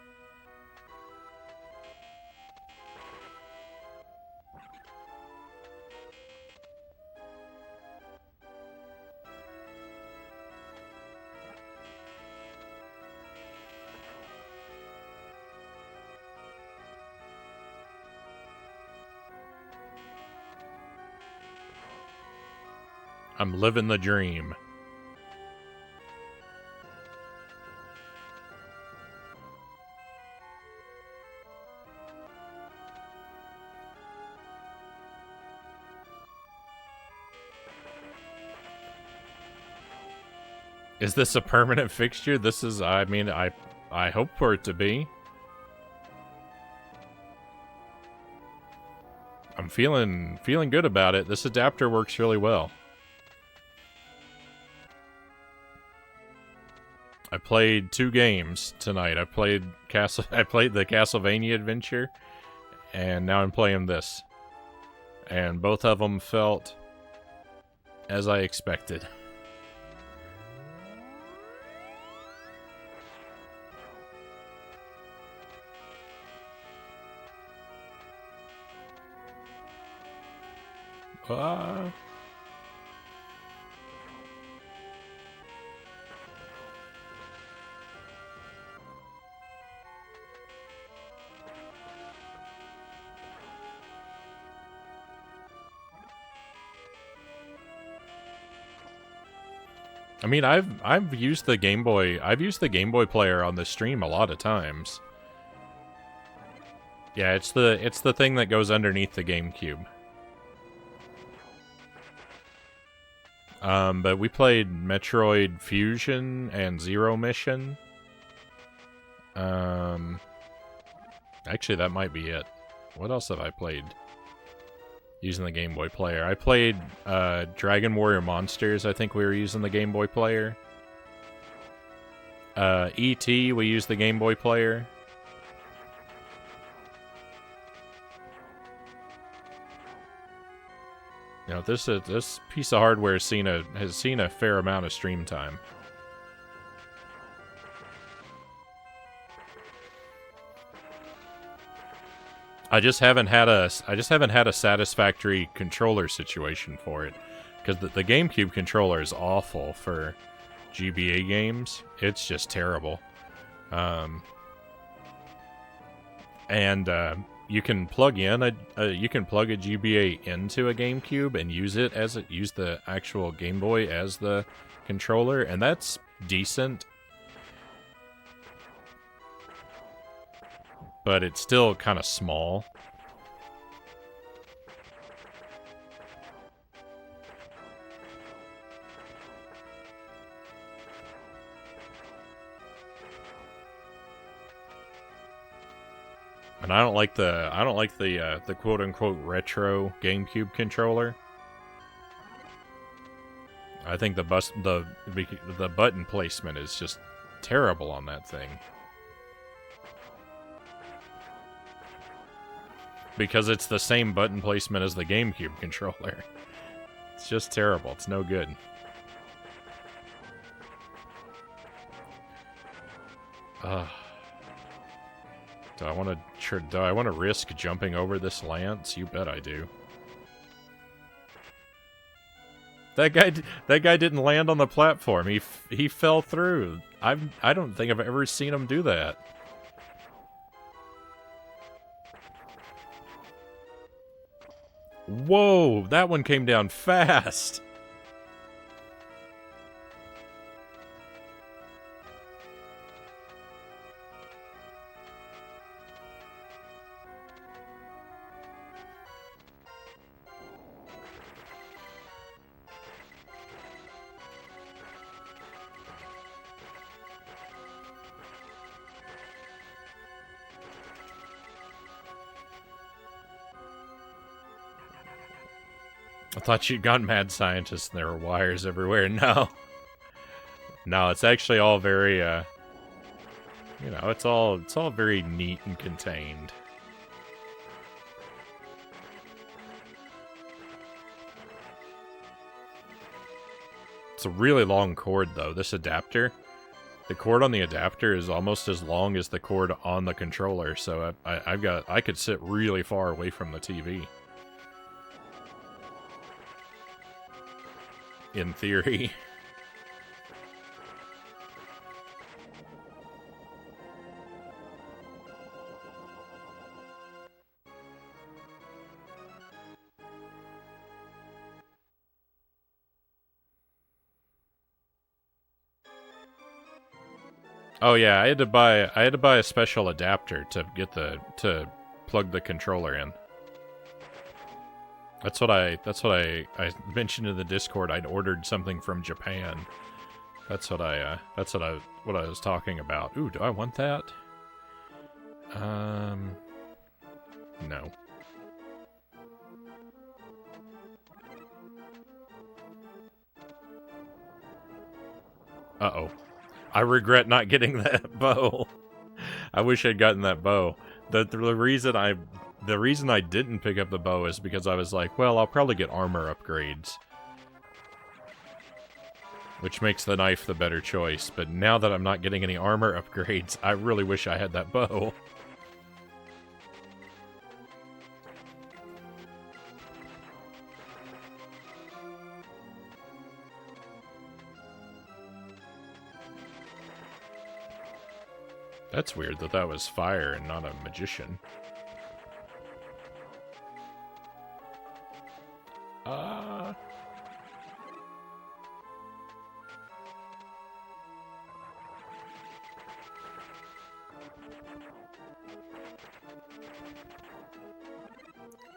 I'm living the dream. Is this a permanent fixture? This is, I mean, I hope for it to be. I'm feeling good about it. This adapter works really well. I played 2 games tonight. I played the Castlevania adventure, and now I'm playing this. And both of them felt as I expected. I mean, I've used the Game Boy. I've used the Game Boy player on the stream a lot of times. Yeah, it's the thing that goes underneath the GameCube. But we played Metroid Fusion and Zero Mission. Actually, that might be it. What else have I played using the Game Boy player? I played Dragon Warrior Monsters. I think we were using the Game Boy player. E.T. we used the Game Boy player. You know, this piece of hardware has seen a fair amount of stream time. I just haven't had a satisfactory controller situation for it, because the GameCube controller is awful for GBA games. It's just terrible. You can plug in a GBA into a GameCube and use the actual Game Boy as the controller, and that's decent. but it's still kind of small. And I don't like the quote unquote retro GameCube controller. I think the button placement is just terrible on that thing. Because it's the same button placement as the GameCube controller. It's just terrible. It's no good. Do I want to risk jumping over this lance? You bet I do. That guy didn't land on the platform. He fell through. I don't think I've ever seen him do that. Whoa, that one came down fast. I thought you'd gone mad scientist and there were wires everywhere. No. No, it's actually all very, you know, it's all very neat and contained. It's a really long cord, though, this adapter. The cord on the adapter is almost as long as the cord on the controller, so I could sit really far away from the TV. In theory. Oh yeah, I had to buy a special adapter to get to plug the controller in. That's what I mentioned in the Discord. I'd ordered something from Japan. That's what I was talking about. Ooh, do I want that? No. Uh-oh. I regret not getting that bow. I wish I'd gotten that bow. The reason I didn't pick up the bow is because I was like, well, I'll probably get armor upgrades. Which makes the knife the better choice. But now that I'm not getting any armor upgrades, I really wish I had that bow. That's weird that that was fire and not a magician.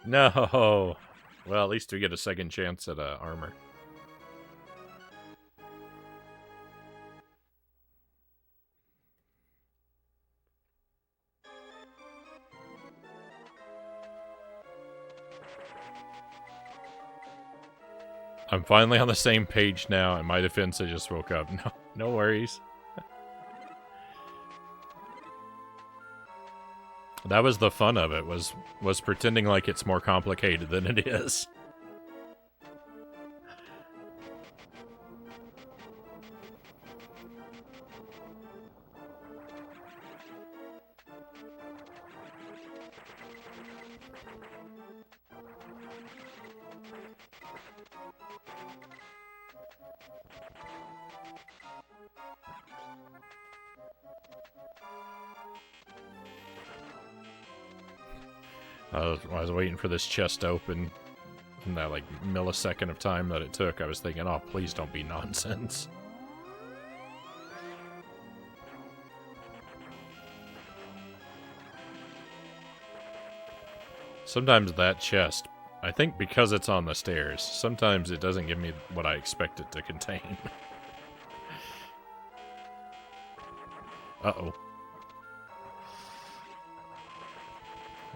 No! Well, at least we get a second chance at armor. I'm finally on the same page now. In my defense, I just woke up. No worries. That was the fun of it, was pretending like it's more complicated than it is. I was waiting for this chest to open in that, like, millisecond of time that it took. I was thinking, oh, please don't be nonsense. Sometimes that chest, I think because it's on the stairs, sometimes it doesn't give me what I expect it to contain. Uh-oh.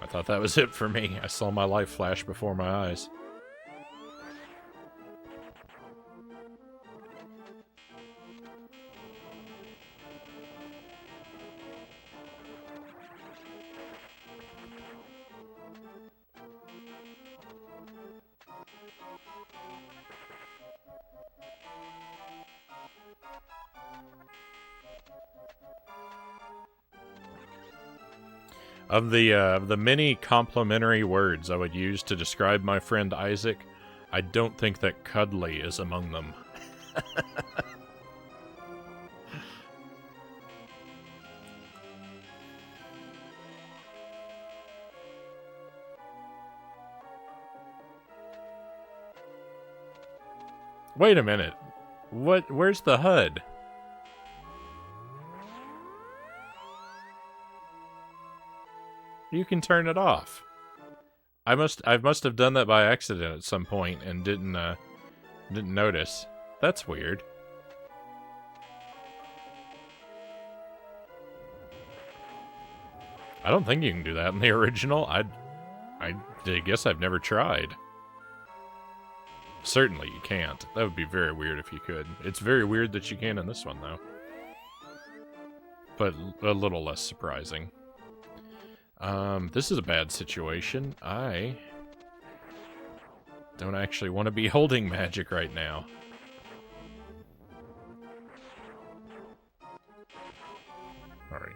I thought that was it for me. I saw my life flash before my eyes. Of the many complimentary words I would use to describe my friend Isaac, I don't think that cuddly is among them. Wait a minute. What? Where's the HUD? You can turn it off. I must have done that by accident at some point and didn't notice. That's weird. I don't think you can do that in the original. I guess I've never tried. Certainly you can't. That would be very weird if you could. It's very weird that you can in this one, though. But a little less surprising. This is a bad situation. I don't actually want to be holding magic right now. Alright.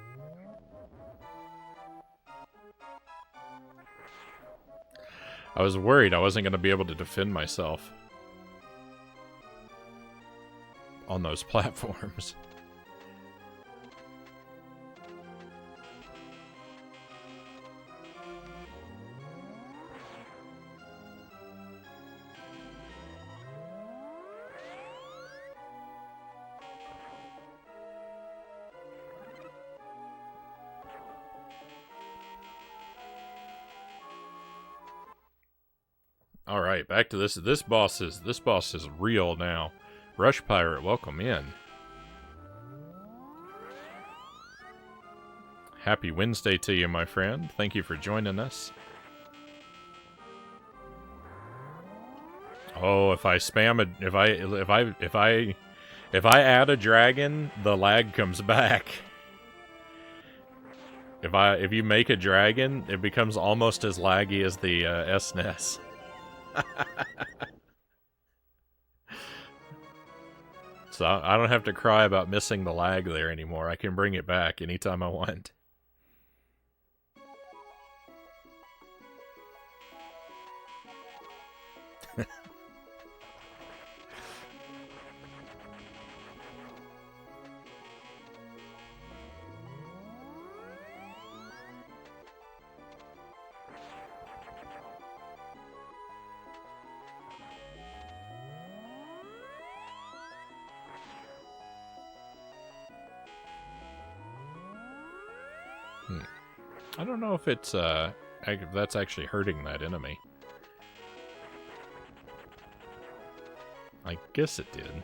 I was worried I wasn't going to be able to defend myself on those platforms. All right, back to this. This boss is real now. Rush Pirate, welcome in. Happy Wednesday to you, my friend. Thank you for joining us. Oh, if I spam a if I add a dragon, the lag comes back. If you make a dragon, it becomes almost as laggy as the SNES. So I don't have to cry about missing the lag there anymore. I can bring it back anytime I want. I don't know if it's, that's actually hurting that enemy. I guess it did.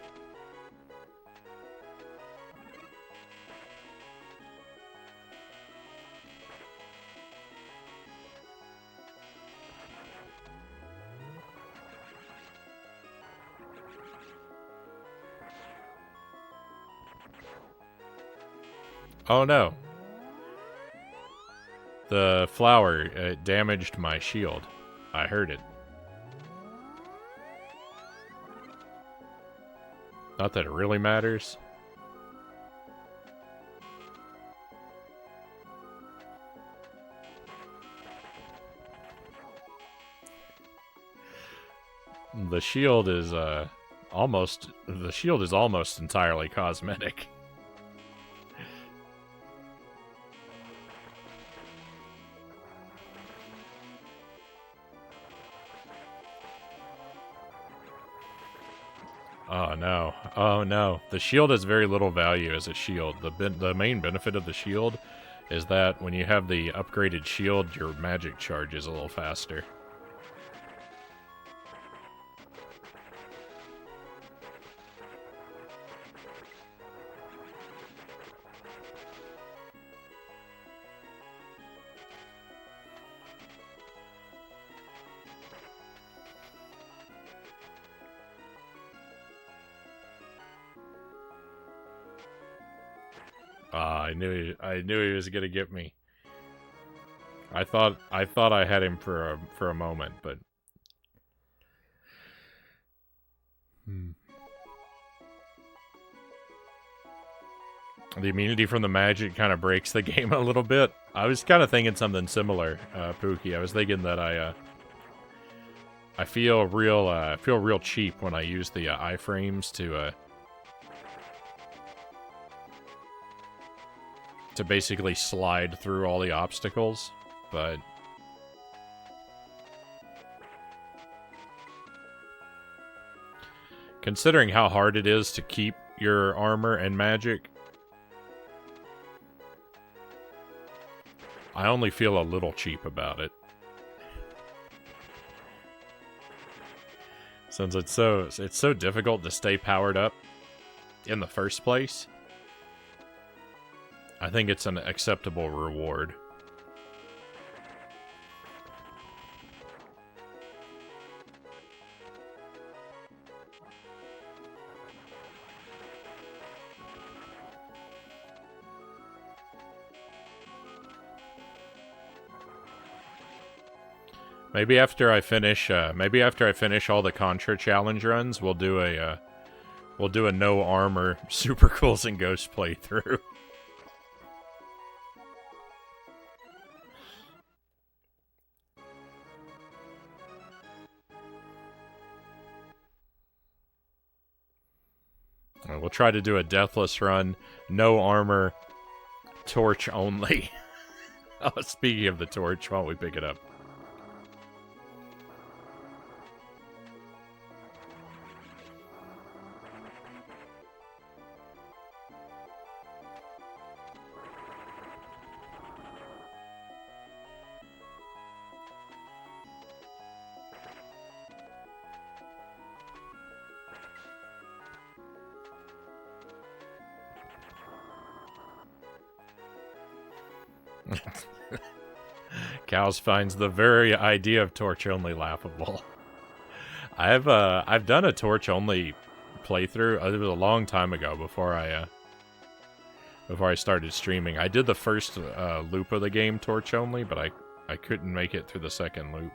Oh no. The flower damaged my shield. I heard it. Not that it really matters. The shield is almost entirely cosmetic. Oh no. Oh no. The shield has very little value as a shield. The main benefit of the shield is that when you have the upgraded shield, your magic charge is a little faster. I knew he was gonna get me. I thought I had him for a moment, but the immunity from the magic kind of breaks the game a little bit. I was kind of thinking something similar, Pookie. I was thinking that I feel real cheap when I use the iframes to basically slide through all the obstacles, but considering how hard it is to keep your armor and magic, I only feel a little cheap about it. Since it's so difficult to stay powered up in the first place, I think it's an acceptable reward. Maybe after I finish all the Contra challenge runs, we'll do a no armor Super Ghouls and Ghosts playthrough. We'll try to do a deathless run, no armor, torch only. Oh, speaking of the torch, why don't we pick it up? Cows finds the very idea of torch only laughable. I've done a torch only playthrough. It was a long time ago before I started streaming. I did the first loop of the game torch only, but I couldn't make it through the second loop.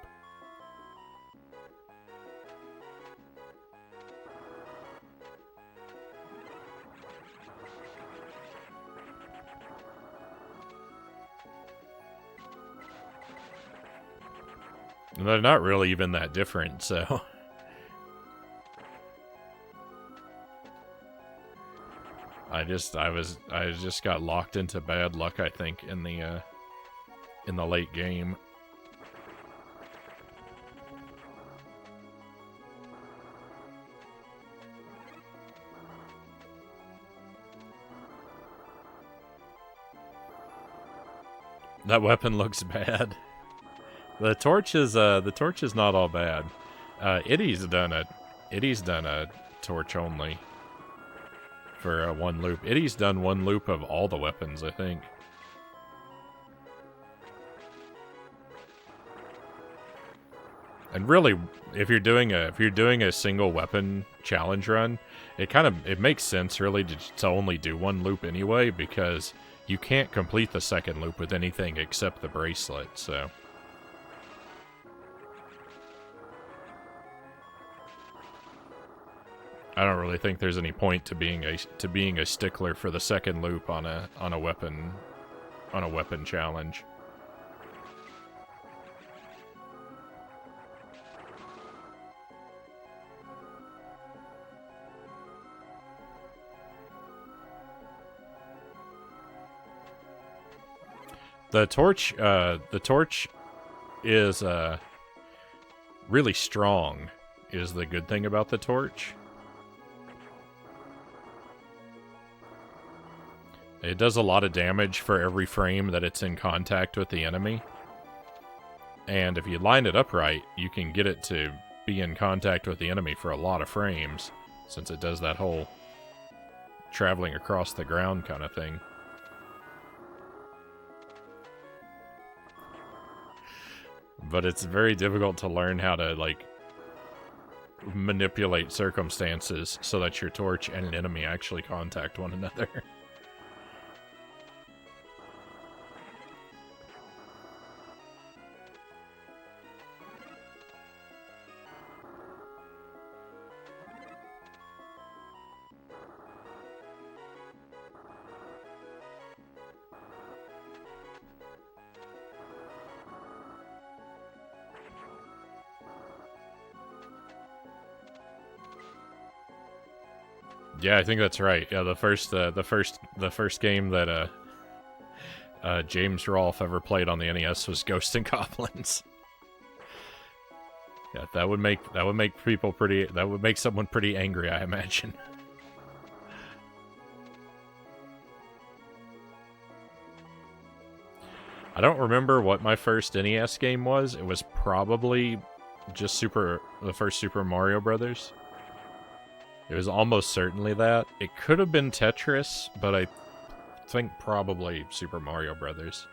And they're not really even that different, so I just got locked into bad luck, I think, in the late game. That weapon looks bad. The torch is not all bad. Itty's done a torch only for one loop. Itty's done one loop of all the weapons, I think. And really, if you're doing a single weapon challenge run, it makes sense really to only do one loop anyway, because you can't complete the second loop with anything except the bracelet, so. I don't really think there's any point to being a stickler for the second loop on a weapon challenge. The torch is really strong, is the good thing about the torch. It does a lot of damage for every frame that it's in contact with the enemy. And if you line it up right, you can get it to be in contact with the enemy for a lot of frames, since it does that whole traveling across the ground kind of thing. But it's very difficult to learn how to, like, manipulate circumstances so that your torch and an enemy actually contact one another. Yeah, I think that's right. Yeah, the first game that James Rolfe ever played on the NES was Ghosts and Goblins. Yeah, that would make people pretty. That would make someone pretty angry, I imagine. I don't remember what my first NES game was. It was probably just the first Super Mario Brothers. It was almost certainly that. It could have been Tetris, but I think probably Super Mario Brothers.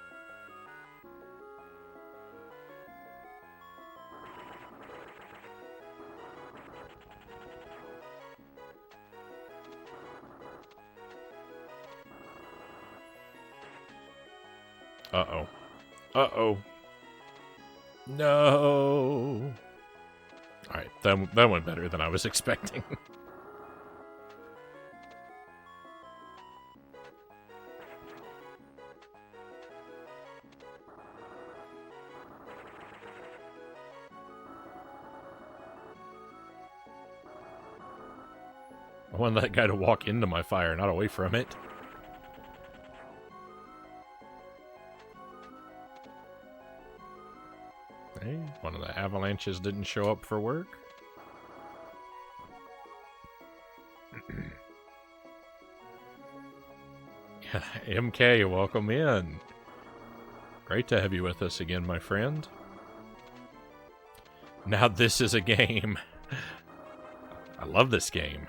Uh-oh. Uh-oh. No! Alright, that went better than I was expecting. I wanted that guy to walk into my fire, not away from it. Hey, one of the avalanches didn't show up for work. MK, welcome in. Great to have you with us again, my friend. Now this is a game. I love this game.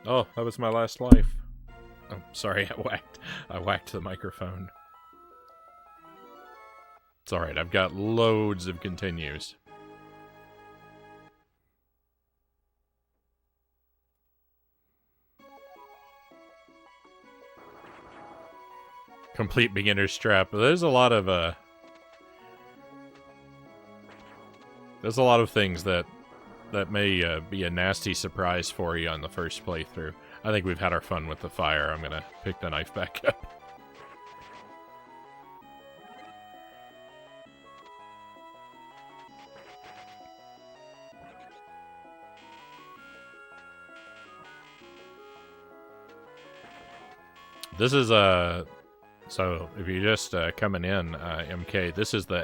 Oh, that was my last life. Oh, sorry, I whacked the microphone. It's alright, I've got loads of continues. Complete beginner's trap. There's a lot of things that may be a nasty surprise for you on the first playthrough. I think we've had our fun with the fire. I'm gonna pick the knife back up. This is so if you're just coming in, MK, this is the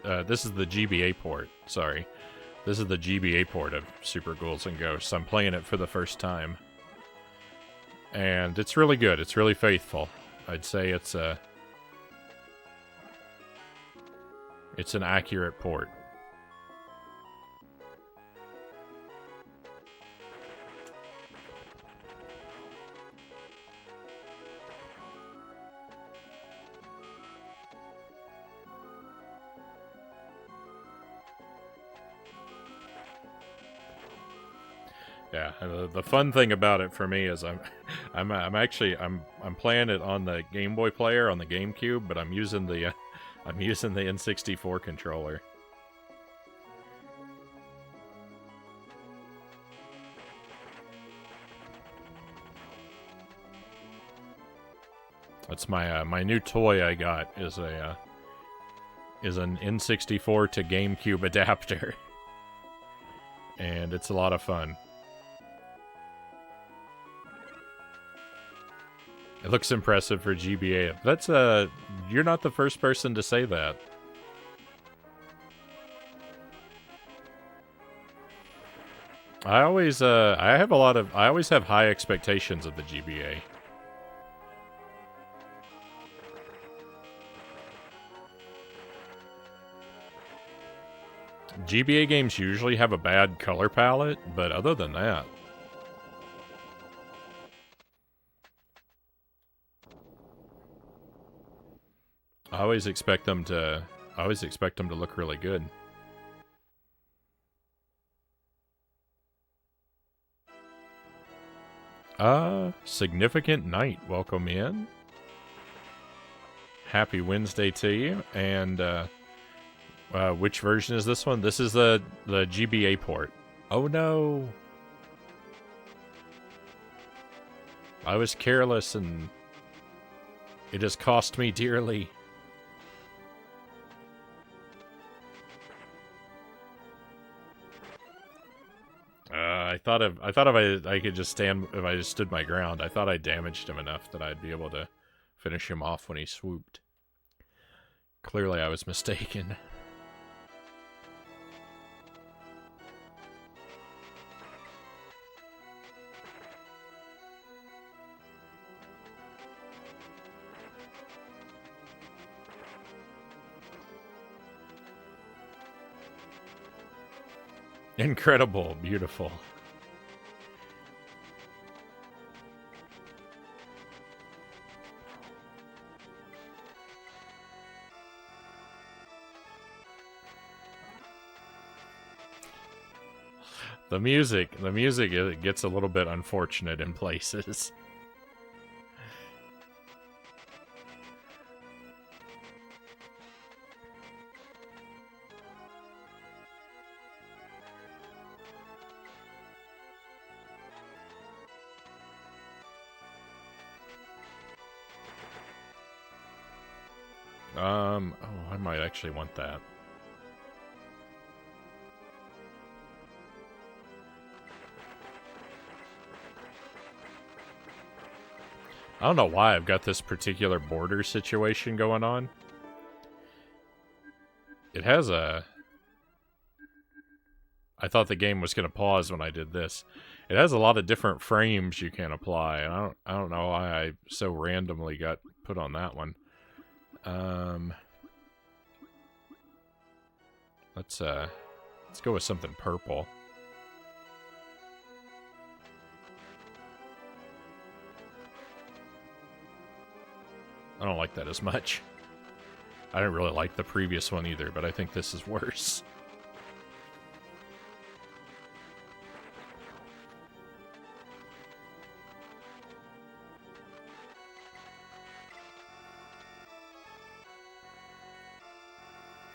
GBA port. Sorry. This is the GBA port of Super Ghouls and Ghosts. I'm playing it for the first time. And it's really good. It's really faithful. I'd say it's an accurate port. Yeah, the fun thing about it for me is I'm playing it on the Game Boy player on the GameCube, but I'm using the N64 controller. That's my new toy I got is an N64 to GameCube adapter, and it's a lot of fun. It looks impressive for GBA. That's You're not the first person to say that. I always have high expectations of the GBA. GBA games usually have a bad color palette, but other than that, I always expect them to look really good. Significant night. Welcome in. Happy Wednesday to you. And which version is this one? This is the GBA port. Oh no. I was careless and it has cost me dearly. I thought if I could just stand, if I just stood my ground, I thought I damaged him enough that I'd be able to finish him off when he swooped. Clearly I was mistaken. Incredible, beautiful. The music, it gets a little bit unfortunate in places. Oh, I might actually want that. I don't know why I've got this particular border situation going on. It has a... I thought the game was going to pause when I did this. It has a lot of different frames you can apply, and I don't know why I so randomly got put on that one. Let's go with something purple. I don't like that as much. I didn't really like the previous one either, but I think this is worse.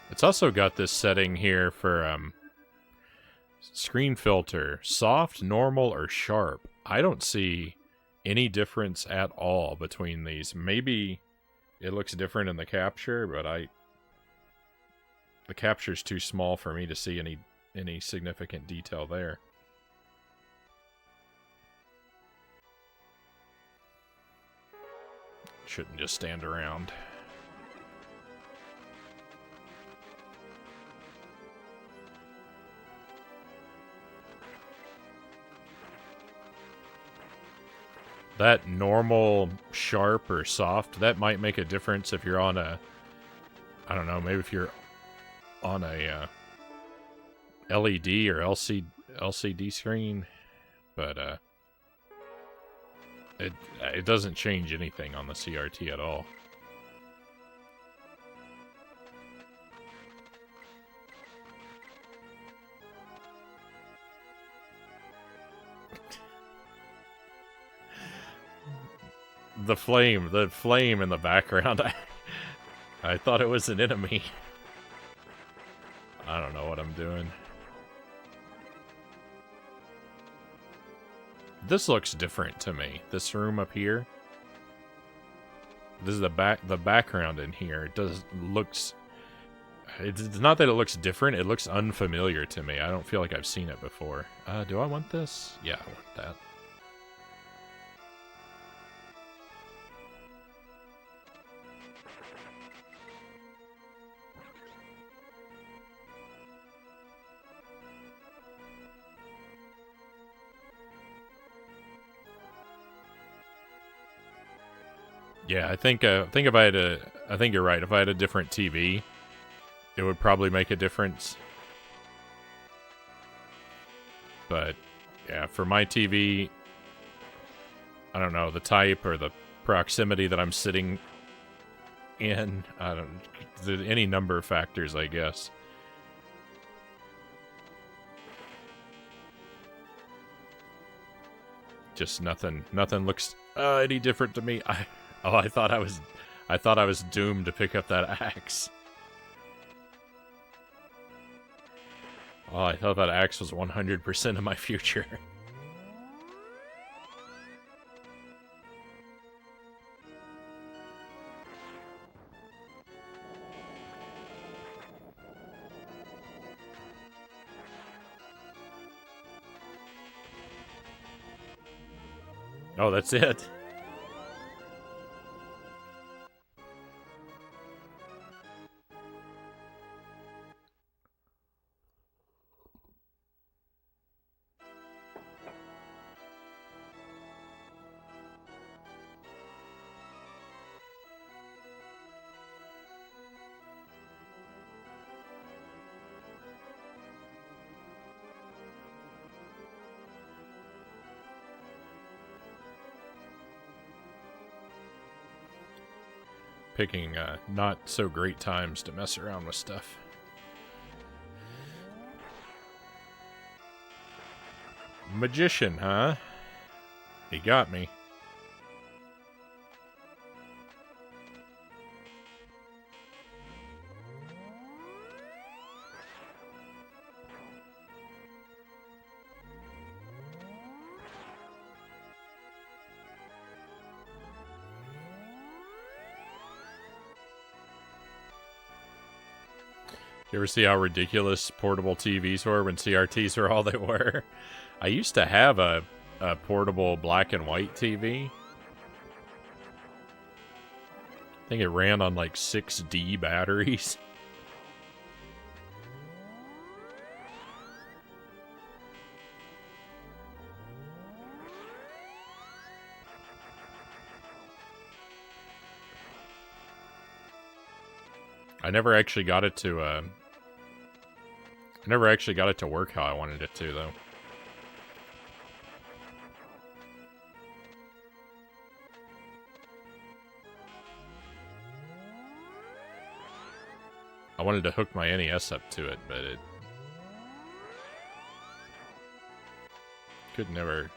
It's also got this setting here for screen filter, soft, normal, or sharp. I don't see any difference at all between these. Maybe it looks different in the capture, but the capture's too small for me to see any significant detail there. Shouldn't just stand around. That normal, sharp, or soft, that might make a difference if you're on a... I don't know, maybe if you're on a LED or LCD screen. But, it doesn't change anything on the CRT at all. The flame in the background, I thought it was an enemy. I don't know what I'm doing. This looks different to me. This room up here. This is the background in here. It's not that it looks different, it looks unfamiliar to me. I don't feel like I've seen it before. Do I want this? Yeah, I want that. Yeah, I think if I had I think you're right. If I had a different TV, it would probably make a difference. But yeah, for my TV, I don't know, the type or the proximity that I'm sitting in, I don't, any number of factors, I guess. Just nothing looks any different to me. I thought I was doomed to pick up that axe. Oh, I thought that axe was 100% of my future. Oh, that's it. Picking not so great times to mess around with stuff. Magician, huh? He got me. You ever see how ridiculous portable TVs were when CRTs were all they were? I used to have a portable black and white TV. I think it ran on like 6D batteries. I never actually got it to work how I wanted it to, though. I wanted to hook my NES up to it, but it could never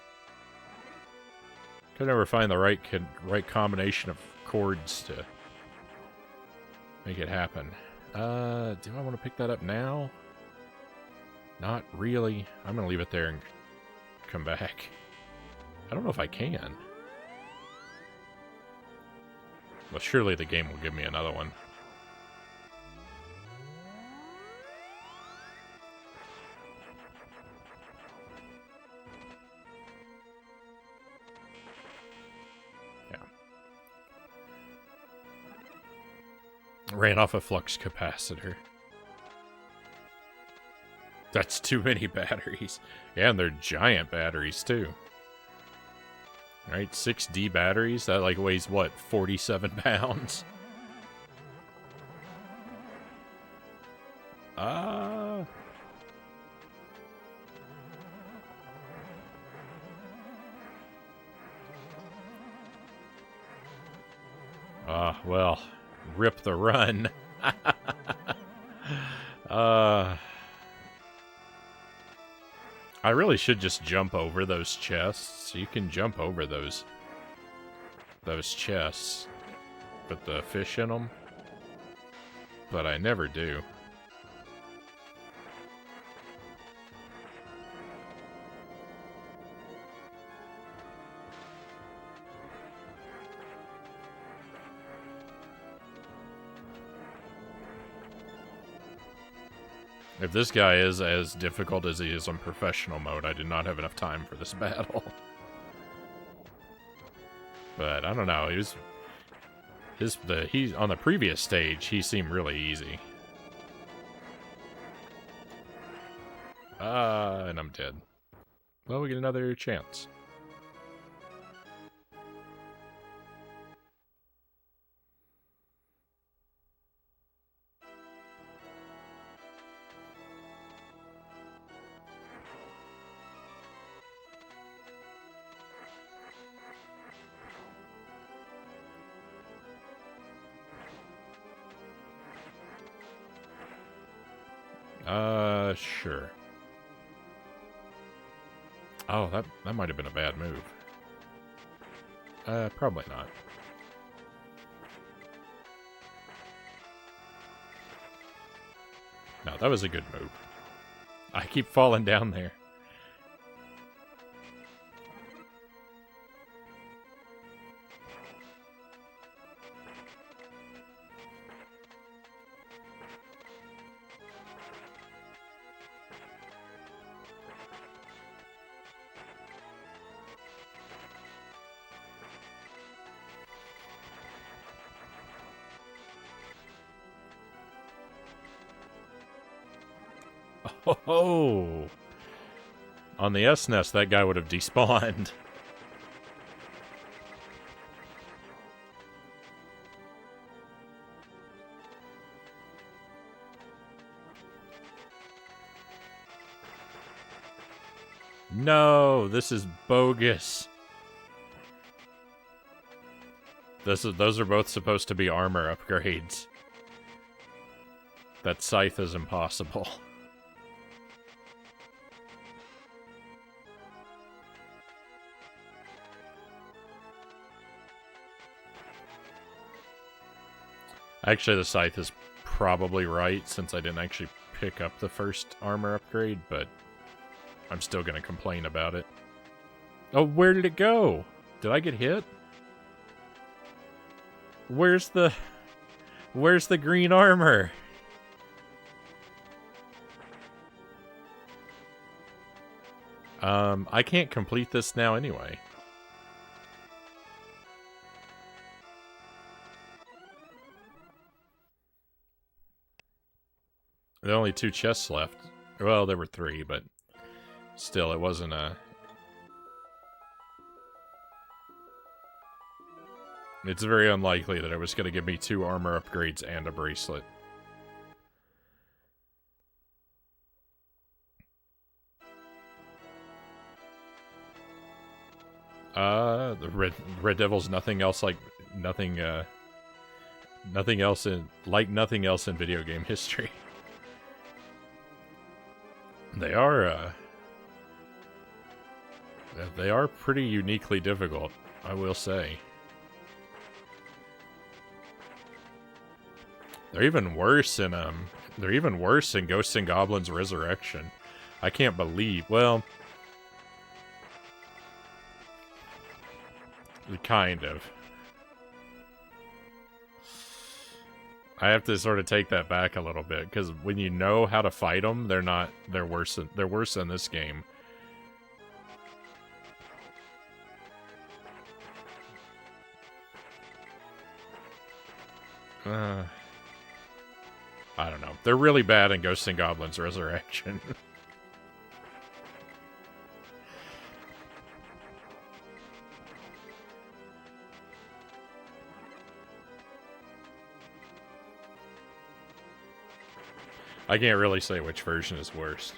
find the right combination of chords to make it happen. Do I want to pick that up now? Not really. I'm gonna leave it there and come back. I don't know if I can. Well, surely the game will give me another one. Yeah. Ran off a flux capacitor. That's too many batteries. Yeah, and they're giant batteries, too. Right, 6D batteries? That, like, weighs, what, 47 pounds? Well, rip the run. I really should just jump over those chests. You can jump over those chests with the fish in them, but I never do. If this guy is as difficult as he is on professional mode, I did not have enough time for this battle. But I don't know. He's on the previous stage. He seemed really easy. And I'm dead. Well, we get another chance. Sure. Oh, that might have been a bad move. Probably not. No, that was a good move. I keep falling down there. Oh! On the SNES, that guy would have despawned. No, this is bogus. Those are both supposed to be armor upgrades. That scythe is impossible. Actually, the scythe is probably right, since I didn't actually pick up the first armor upgrade, but I'm still gonna complain about it. Oh, where did it go? Did I get hit? Where's the green armor? I can't complete this now anyway. There are only 2 chests left. Well, there were 3, but still, it wasn't a... It's very unlikely that it was going to give me 2 armor upgrades and a bracelet. The Red Devil's nothing else like nothing else in video game history. They are pretty uniquely difficult, I will say. They're even worse in Ghosts and Goblins Resurrection. I can't believe, well, kind of. I have to sort of take that back a little bit, because when you know how to fight them, they're worse in this game. I don't know. They're really bad in Ghosts and Goblins Resurrection. I can't really say which version is worse.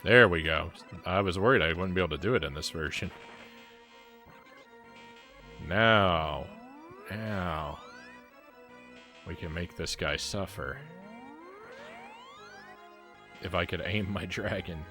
There we go. I was worried I wouldn't be able to do it in this version. Now. We can make this guy suffer. If I could aim my dragon.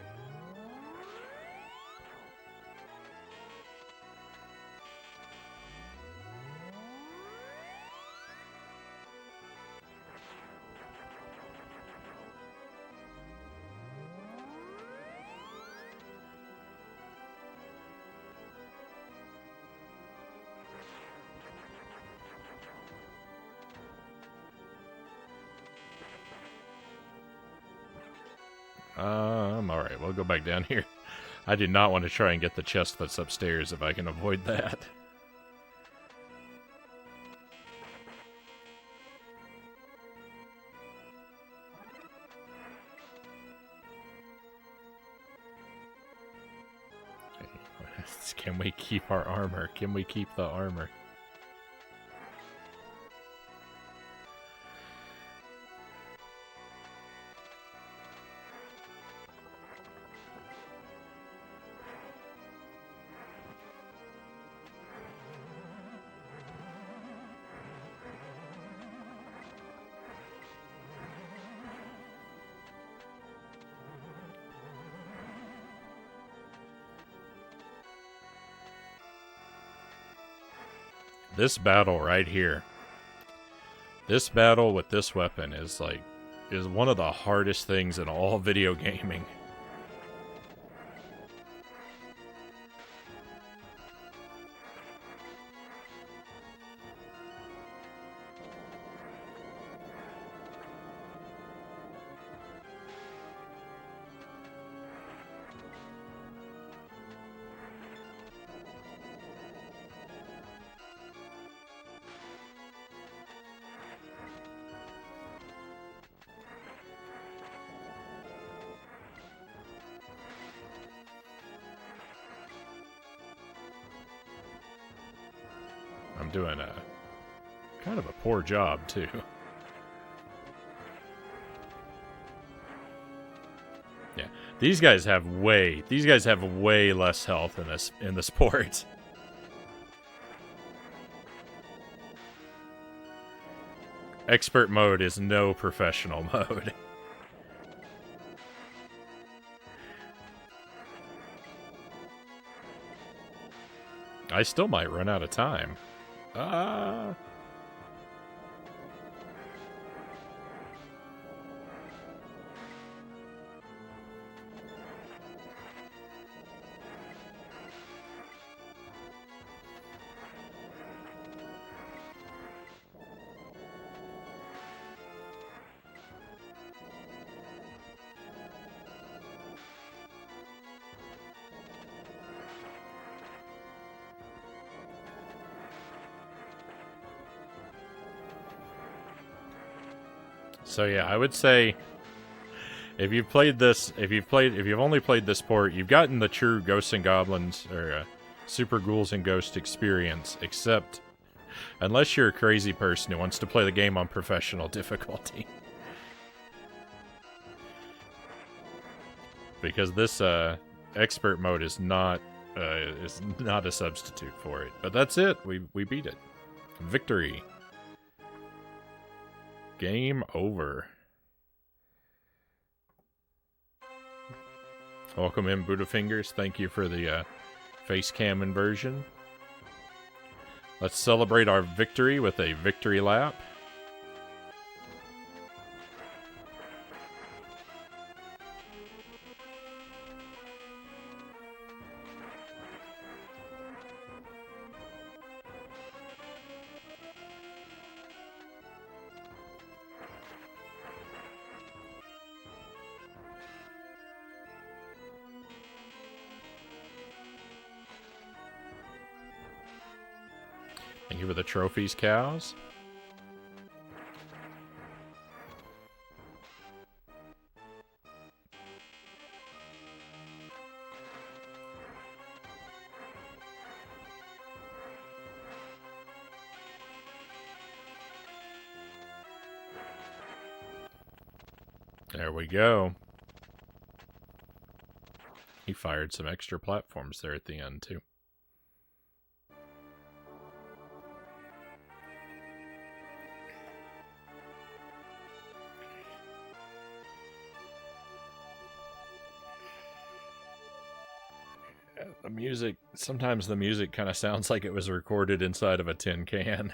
I'm alright, we'll go back down here. I do not want to try and get the chest that's upstairs if I can avoid that. Okay. Can we keep our armor? Can we keep the armor? this battle right here. This battle with this weapon is one of the hardest things in all video gaming. I'm doing a kind of a poor job too. Yeah, these guys have way less health in this port. Expert mode is no professional mode. I still might run out of time. So yeah, I would say if you've only played this port, you've gotten the true Ghosts and Goblins or Super Ghouls and Ghost experience, except unless you're a crazy person who wants to play the game on professional difficulty. Because this expert mode is not a substitute for it. But that's it. We beat it. Victory. Game over. Welcome in, Buddha Fingers. Thank you for the face cam inversion. Let's celebrate our victory with a victory lap. Thank you for the trophies, cows. There we go. He fired some extra platforms there at the end, too. The music, sometimes the music kind of sounds like it was recorded inside of a tin can.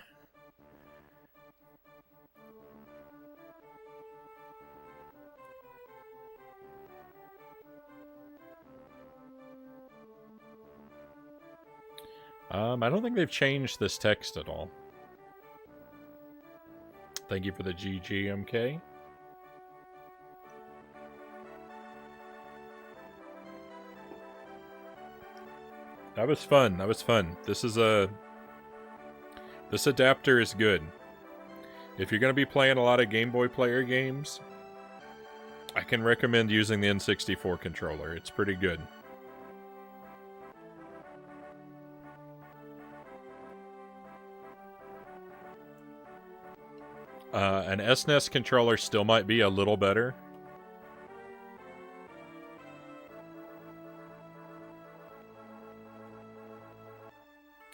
I don't think they've changed this text at all. Thank you for the GGMK. That was fun. That was fun. This adapter is good. If you're going to be playing a lot of Game Boy player games, I can recommend using the N64 controller. It's pretty good. An SNES controller still might be a little better.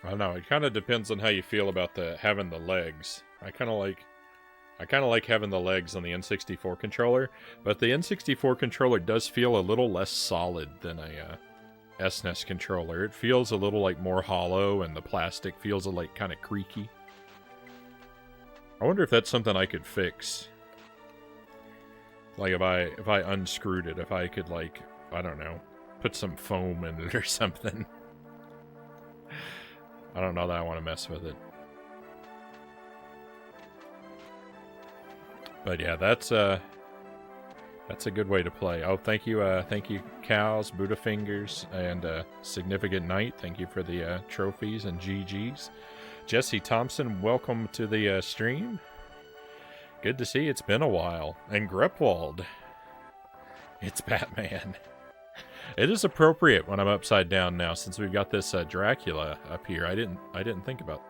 I don't know. It kind of depends on how you feel about having the legs. I kind of like having the legs on the N64 controller, but the N64 controller does feel a little less solid than SNES controller. It feels a little like more hollow, and the plastic feels like kind of creaky. I wonder if that's something I could fix. Like if I unscrewed it, if I could, like, I don't know, put some foam in it or something. I don't know that I want to mess with it. But yeah, that's a good way to play. Oh, thank you, Cows, Buddha Fingers, and Significant Night. Thank you for the trophies and GGs. Jesse Thompson, welcome to the stream. Good to see you. It's been a while. And Grepwald. It's Batman. It is appropriate when I'm upside down now, since we've got this Dracula up here. I didn't think about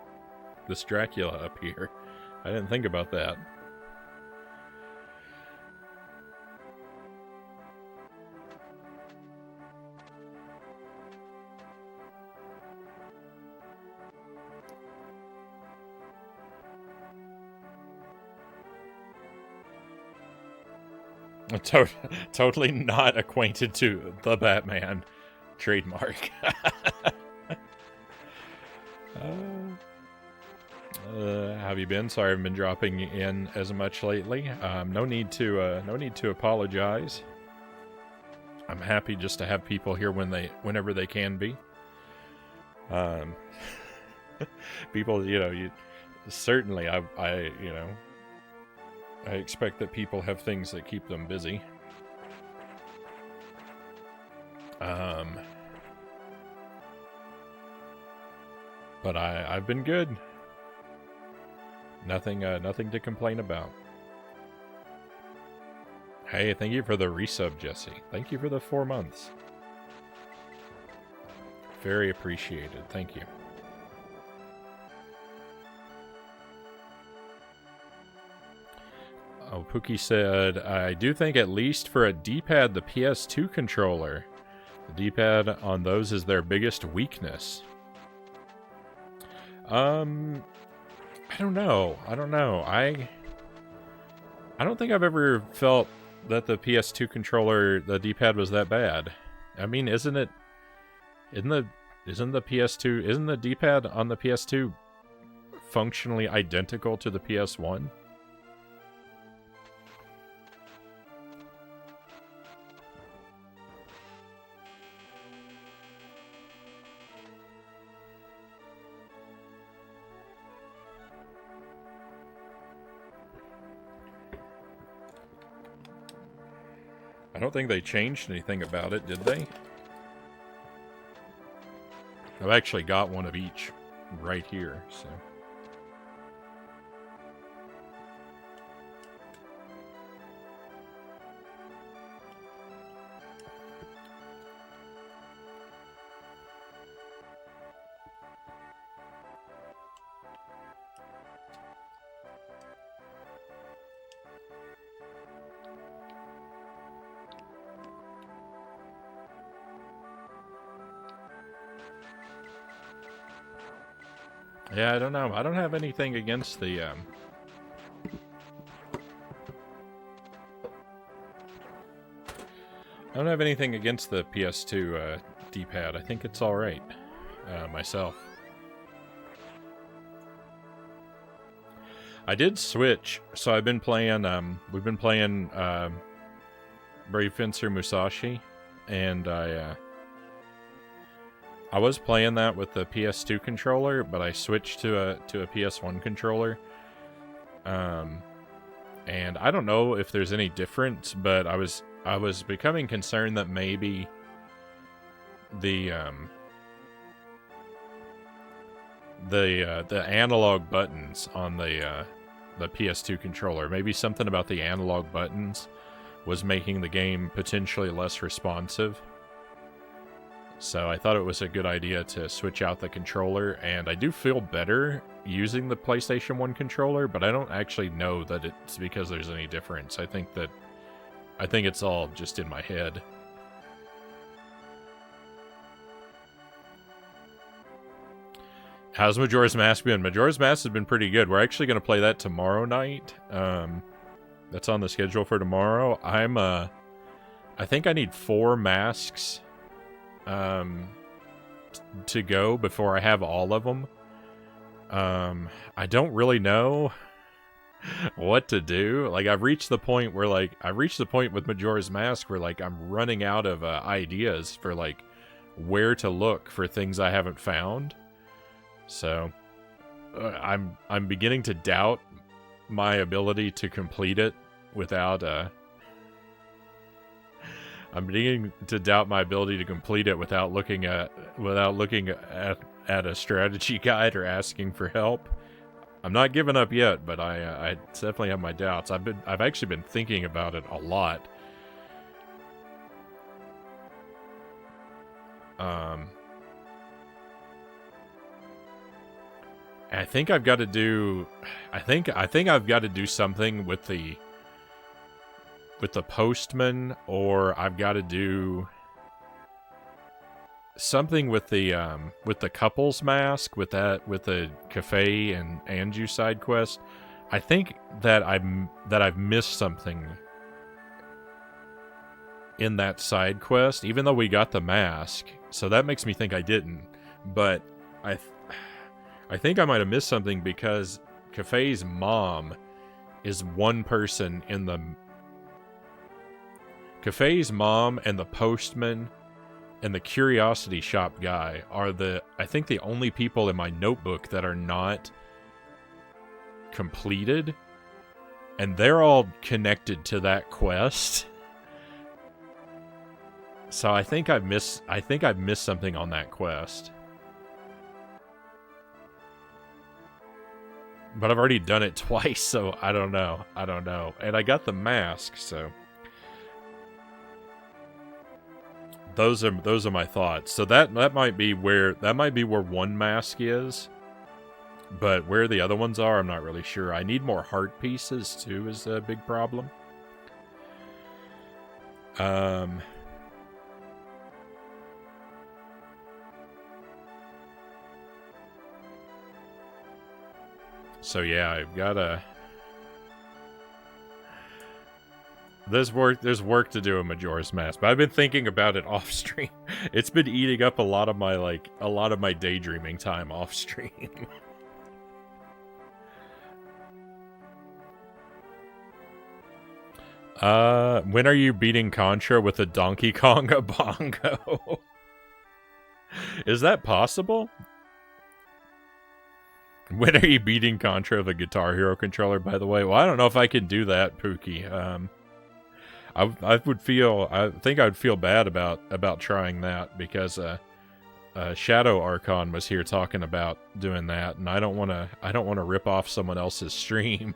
this Dracula up here. I didn't think about that. Totally not acquainted to the Batman trademark. Have you been? Sorry, I've been dropping in as much lately. No need to apologize. I'm happy just to have people here whenever they can be. People, certainly, I expect that people have things that keep them busy. But I've been good. Nothing to complain about. Hey, thank you for the resub, Jesse. Thank you for the 4 months. Very appreciated. Thank you. Oh, Pookie said, I do think at least for a D-pad, the PS2 controller, the D-pad on those is their biggest weakness. I don't know. I don't think I've ever felt that the PS2 controller, the D-pad was that bad. I mean, isn't the D-pad on the PS2 functionally identical to the PS1? I don't think they changed anything about it, did they? I've actually got one of each right here, so... Yeah, I don't know. I don't have anything against the, I don't have anything against the PS2 D-pad. I think it's alright, myself. I did switch, so I've been playing, we've been playing, Brave Fencer Musashi, and I was playing that with the PS2 controller, but I switched to a PS1 controller. And I don't know if there's any difference, but I was becoming concerned that maybe the analog buttons on the PS2 controller, maybe something about the analog buttons was making the game potentially less responsive. So I thought it was a good idea to switch out the controller, and I do feel better using the PlayStation 1 controller, but I don't actually know that it's because there's any difference. I think it's all just in my head. How's Majora's Mask been? Majora's Mask has been pretty good. We're actually going to play that tomorrow night. That's on the schedule for tomorrow. I think I need 4 masks to go before I have all of them. I don't really know what to do. Like, I've reached the point where, like, with Majora's Mask where, like, I'm running out of ideas for, like, where to look for things I haven't found. So, I'm beginning to doubt my ability to complete it without I'm beginning to doubt my ability to complete it without looking at a strategy guide or asking for help. I'm not giving up yet, but I definitely have my doubts. I've actually been thinking about it a lot. I think I've got to do. I think I've got to do something with the postman, or I've got to do something with the couple's mask, with the cafe and Anju side quest. I think that I've missed something in that side quest, even though we got the mask. So that makes me think I didn't. But I think I might have missed something, because Cafe's mom is one person in the... Cafe's mom and the postman and the curiosity shop guy are I think the only people in my notebook that are not completed. And they're all connected to that quest. So I think I've missed something on that quest. But I've already done it twice, so I don't know. And I got the mask, so those are my thoughts. So that might be where one mask is. But where the other ones are, I'm not really sure. I need more heart pieces too, is a big problem. So yeah, I've got there's work to do in Majora's Mask, but I've been thinking about it off stream. It's been eating up a lot of my daydreaming time off stream. When are you beating Contra with a Donkey Konga bongo? Is that possible? When are you beating Contra with a Guitar Hero controller, by the way? Well, I don't know if I can do that, Pookie. I think I'd feel bad about trying that, because Shadow Archon was here talking about doing that, and I don't want to rip off someone else's stream.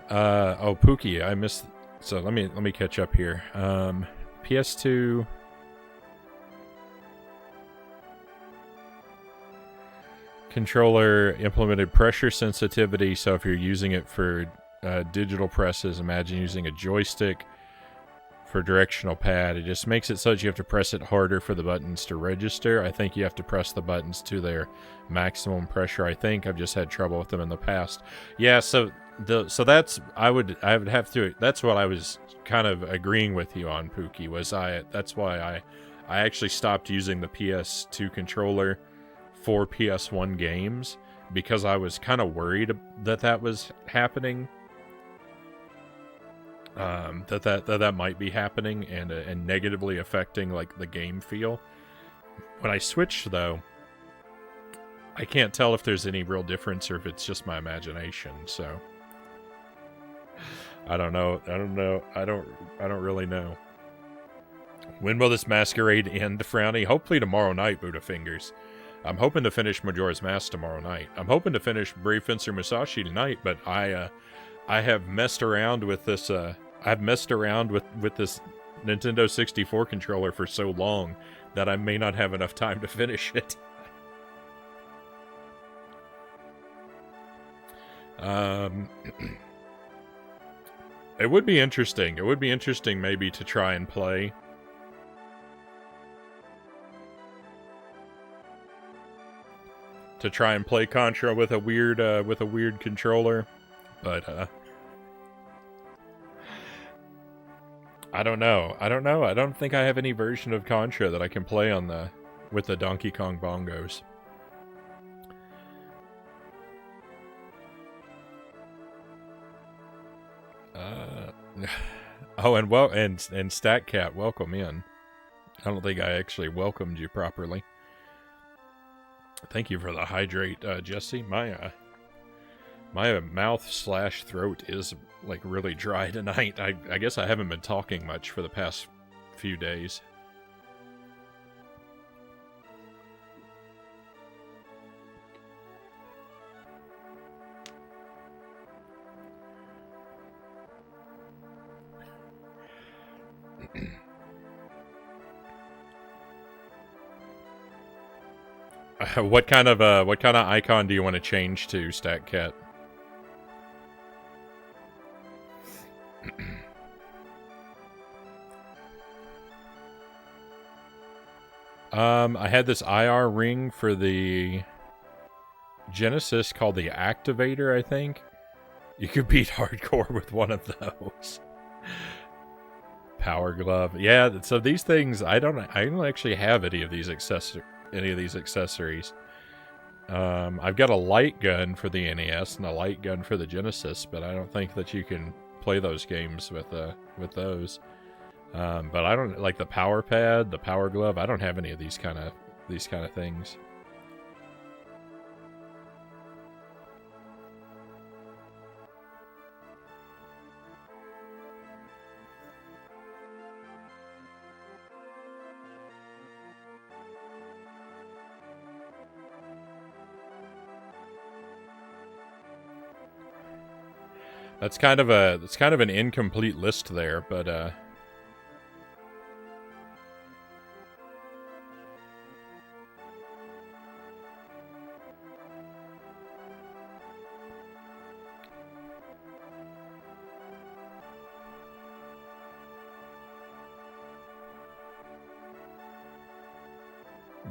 Oh, Pookie, I missed. So let me catch up here. PS2. Controller implemented pressure sensitivity, so if you're using it for digital presses, imagine using a joystick for directional pad. It just makes it so that you have to press it harder for the buttons to register. I think you have to press the buttons to their maximum pressure. I think I've just had trouble with them in the past. Yeah, so that's I would have to. That's what I was kind of agreeing with you on, Pookie. That's why I actually stopped using the PS2 controller for PS1 games, because I was kind of worried that was happening. That might be happening and negatively affecting like the game feel. When I switched though, I can't tell if there's any real difference or if it's just my imagination. So I don't know. I don't really know. When will this masquerade end, Frownie? Hopefully tomorrow night, Buddha Fingers. I'm hoping to finish Majora's Mask tomorrow night. I'm hoping to finish Brave Fencer Musashi tonight, but I have messed around with this. I've messed around with this Nintendo 64 controller for so long that I may not have enough time to finish it. It would be interesting. It would be interesting maybe to try and play. to try and play Contra with a weird controller, but I don't know. I don't think I have any version of Contra that I can play on with the Donkey Kong bongos. Oh, and StatCat, welcome in. I don't think I actually welcomed you properly. Thank you for the hydrate, Jesse. My mouth/throat is like really dry tonight. I guess I haven't been talking much for the past few days. What kind of icon do you want to change to, StatCat? I had this IR ring for the Genesis called the Activator, I think. You could beat hardcore with one of those. Power glove. Yeah, so these things, I don't actually have any of these accessories. I've got a light gun for the NES and a light gun for the Genesis, but I don't think that you can play those games with those. But I don't like the power pad, the power glove. I don't have any of these kind of things. That's kind of an incomplete list there, but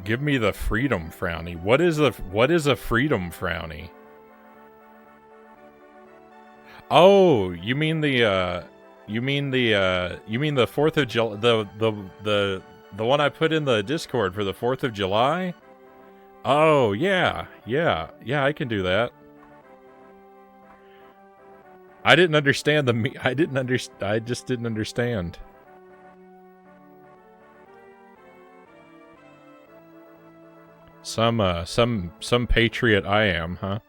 give me the freedom Frownie. What is a freedom Frownie? Oh, you mean the 4th of July, the one I put in the Discord for the 4th of July? Oh, yeah, I can do that. I didn't understand I just didn't understand. Some patriot I am, huh?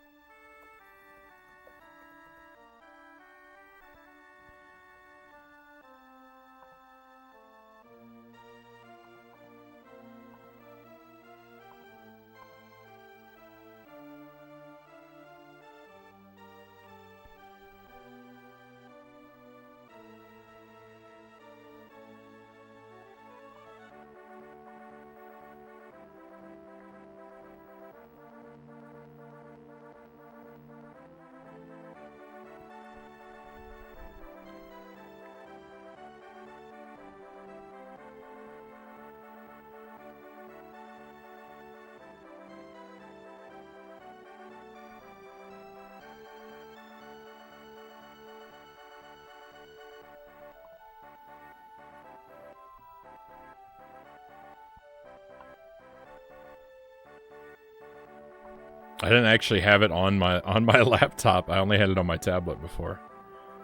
I didn't actually have it on my laptop. I only had it on my tablet before.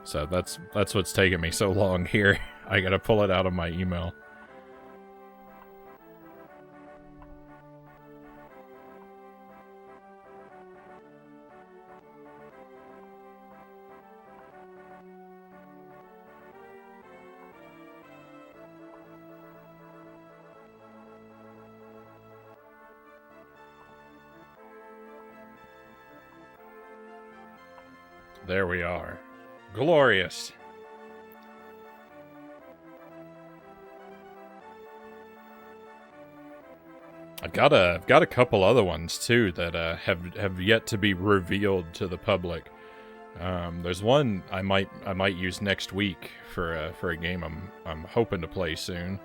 So that's what's taking me so long here. I gotta pull it out of my email. There we are. Glorious. I've got a couple other ones too that have yet to be revealed to the public. There's one I might use next week for a game I'm hoping to play soon,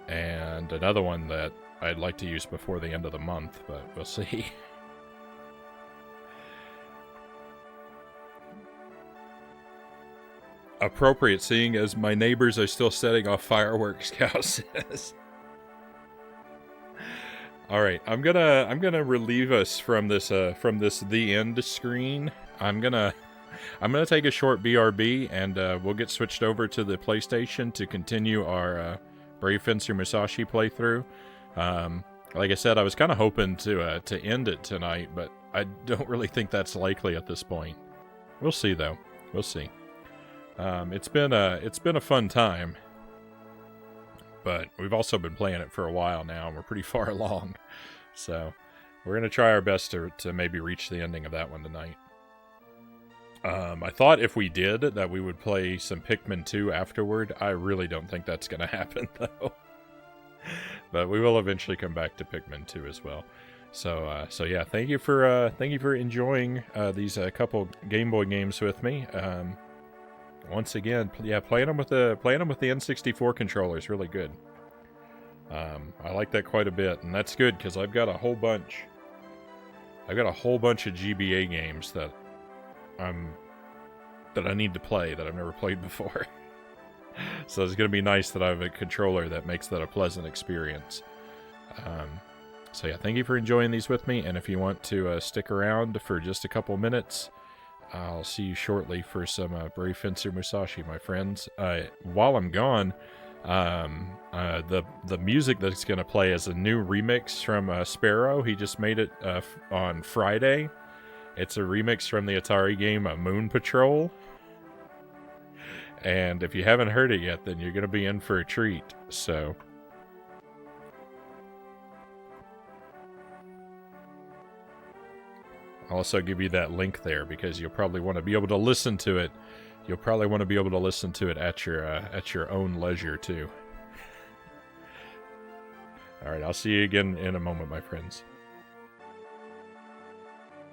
and another one that I'd like to use before the end of the month, but we'll see. appropriate, seeing as my neighbors are still setting off fireworks. Cal says. All right, I'm gonna relieve us from this the end screen. I'm gonna take a short BRB, and we'll get switched over to the PlayStation to continue our Brave Fencer Musashi playthrough. Like I said, I was kind of hoping to end it tonight, but I don't really think that's likely at this point. We'll see, though. We'll see. It's been a fun time, but we've also been playing it for a while now, and we're pretty far along. So we're gonna try our best to maybe reach the ending of that one tonight. I thought if we did, that we would play some Pikmin 2 afterward. I really don't think that's gonna happen, though. But we will eventually come back to Pikmin 2 as well. So yeah, thank you for enjoying these couple Game Boy games with me. Once again, yeah, playing them with the N64 controller is really good. I like that quite a bit, and that's good because I've got a whole bunch of GBA games that I need to play that I've never played before. So it's going to be nice that I have a controller that makes that a pleasant experience. So yeah, thank you for enjoying these with me, and if you want to stick around for just a couple minutes, I'll see you shortly for some Brave Fencer Musashi, my friends. While I'm gone, the music that's going to play is a new remix from Sparrow. He just made it on Friday. It's a remix from the Atari game Moon Patrol. And if you haven't heard it yet, then you're going to be in for a treat. So I'll also give you that link there because you'll probably want to be able to listen to it. You'll probably want to be able to listen to it at your own leisure too. All right, I'll see you again in a moment, my friends.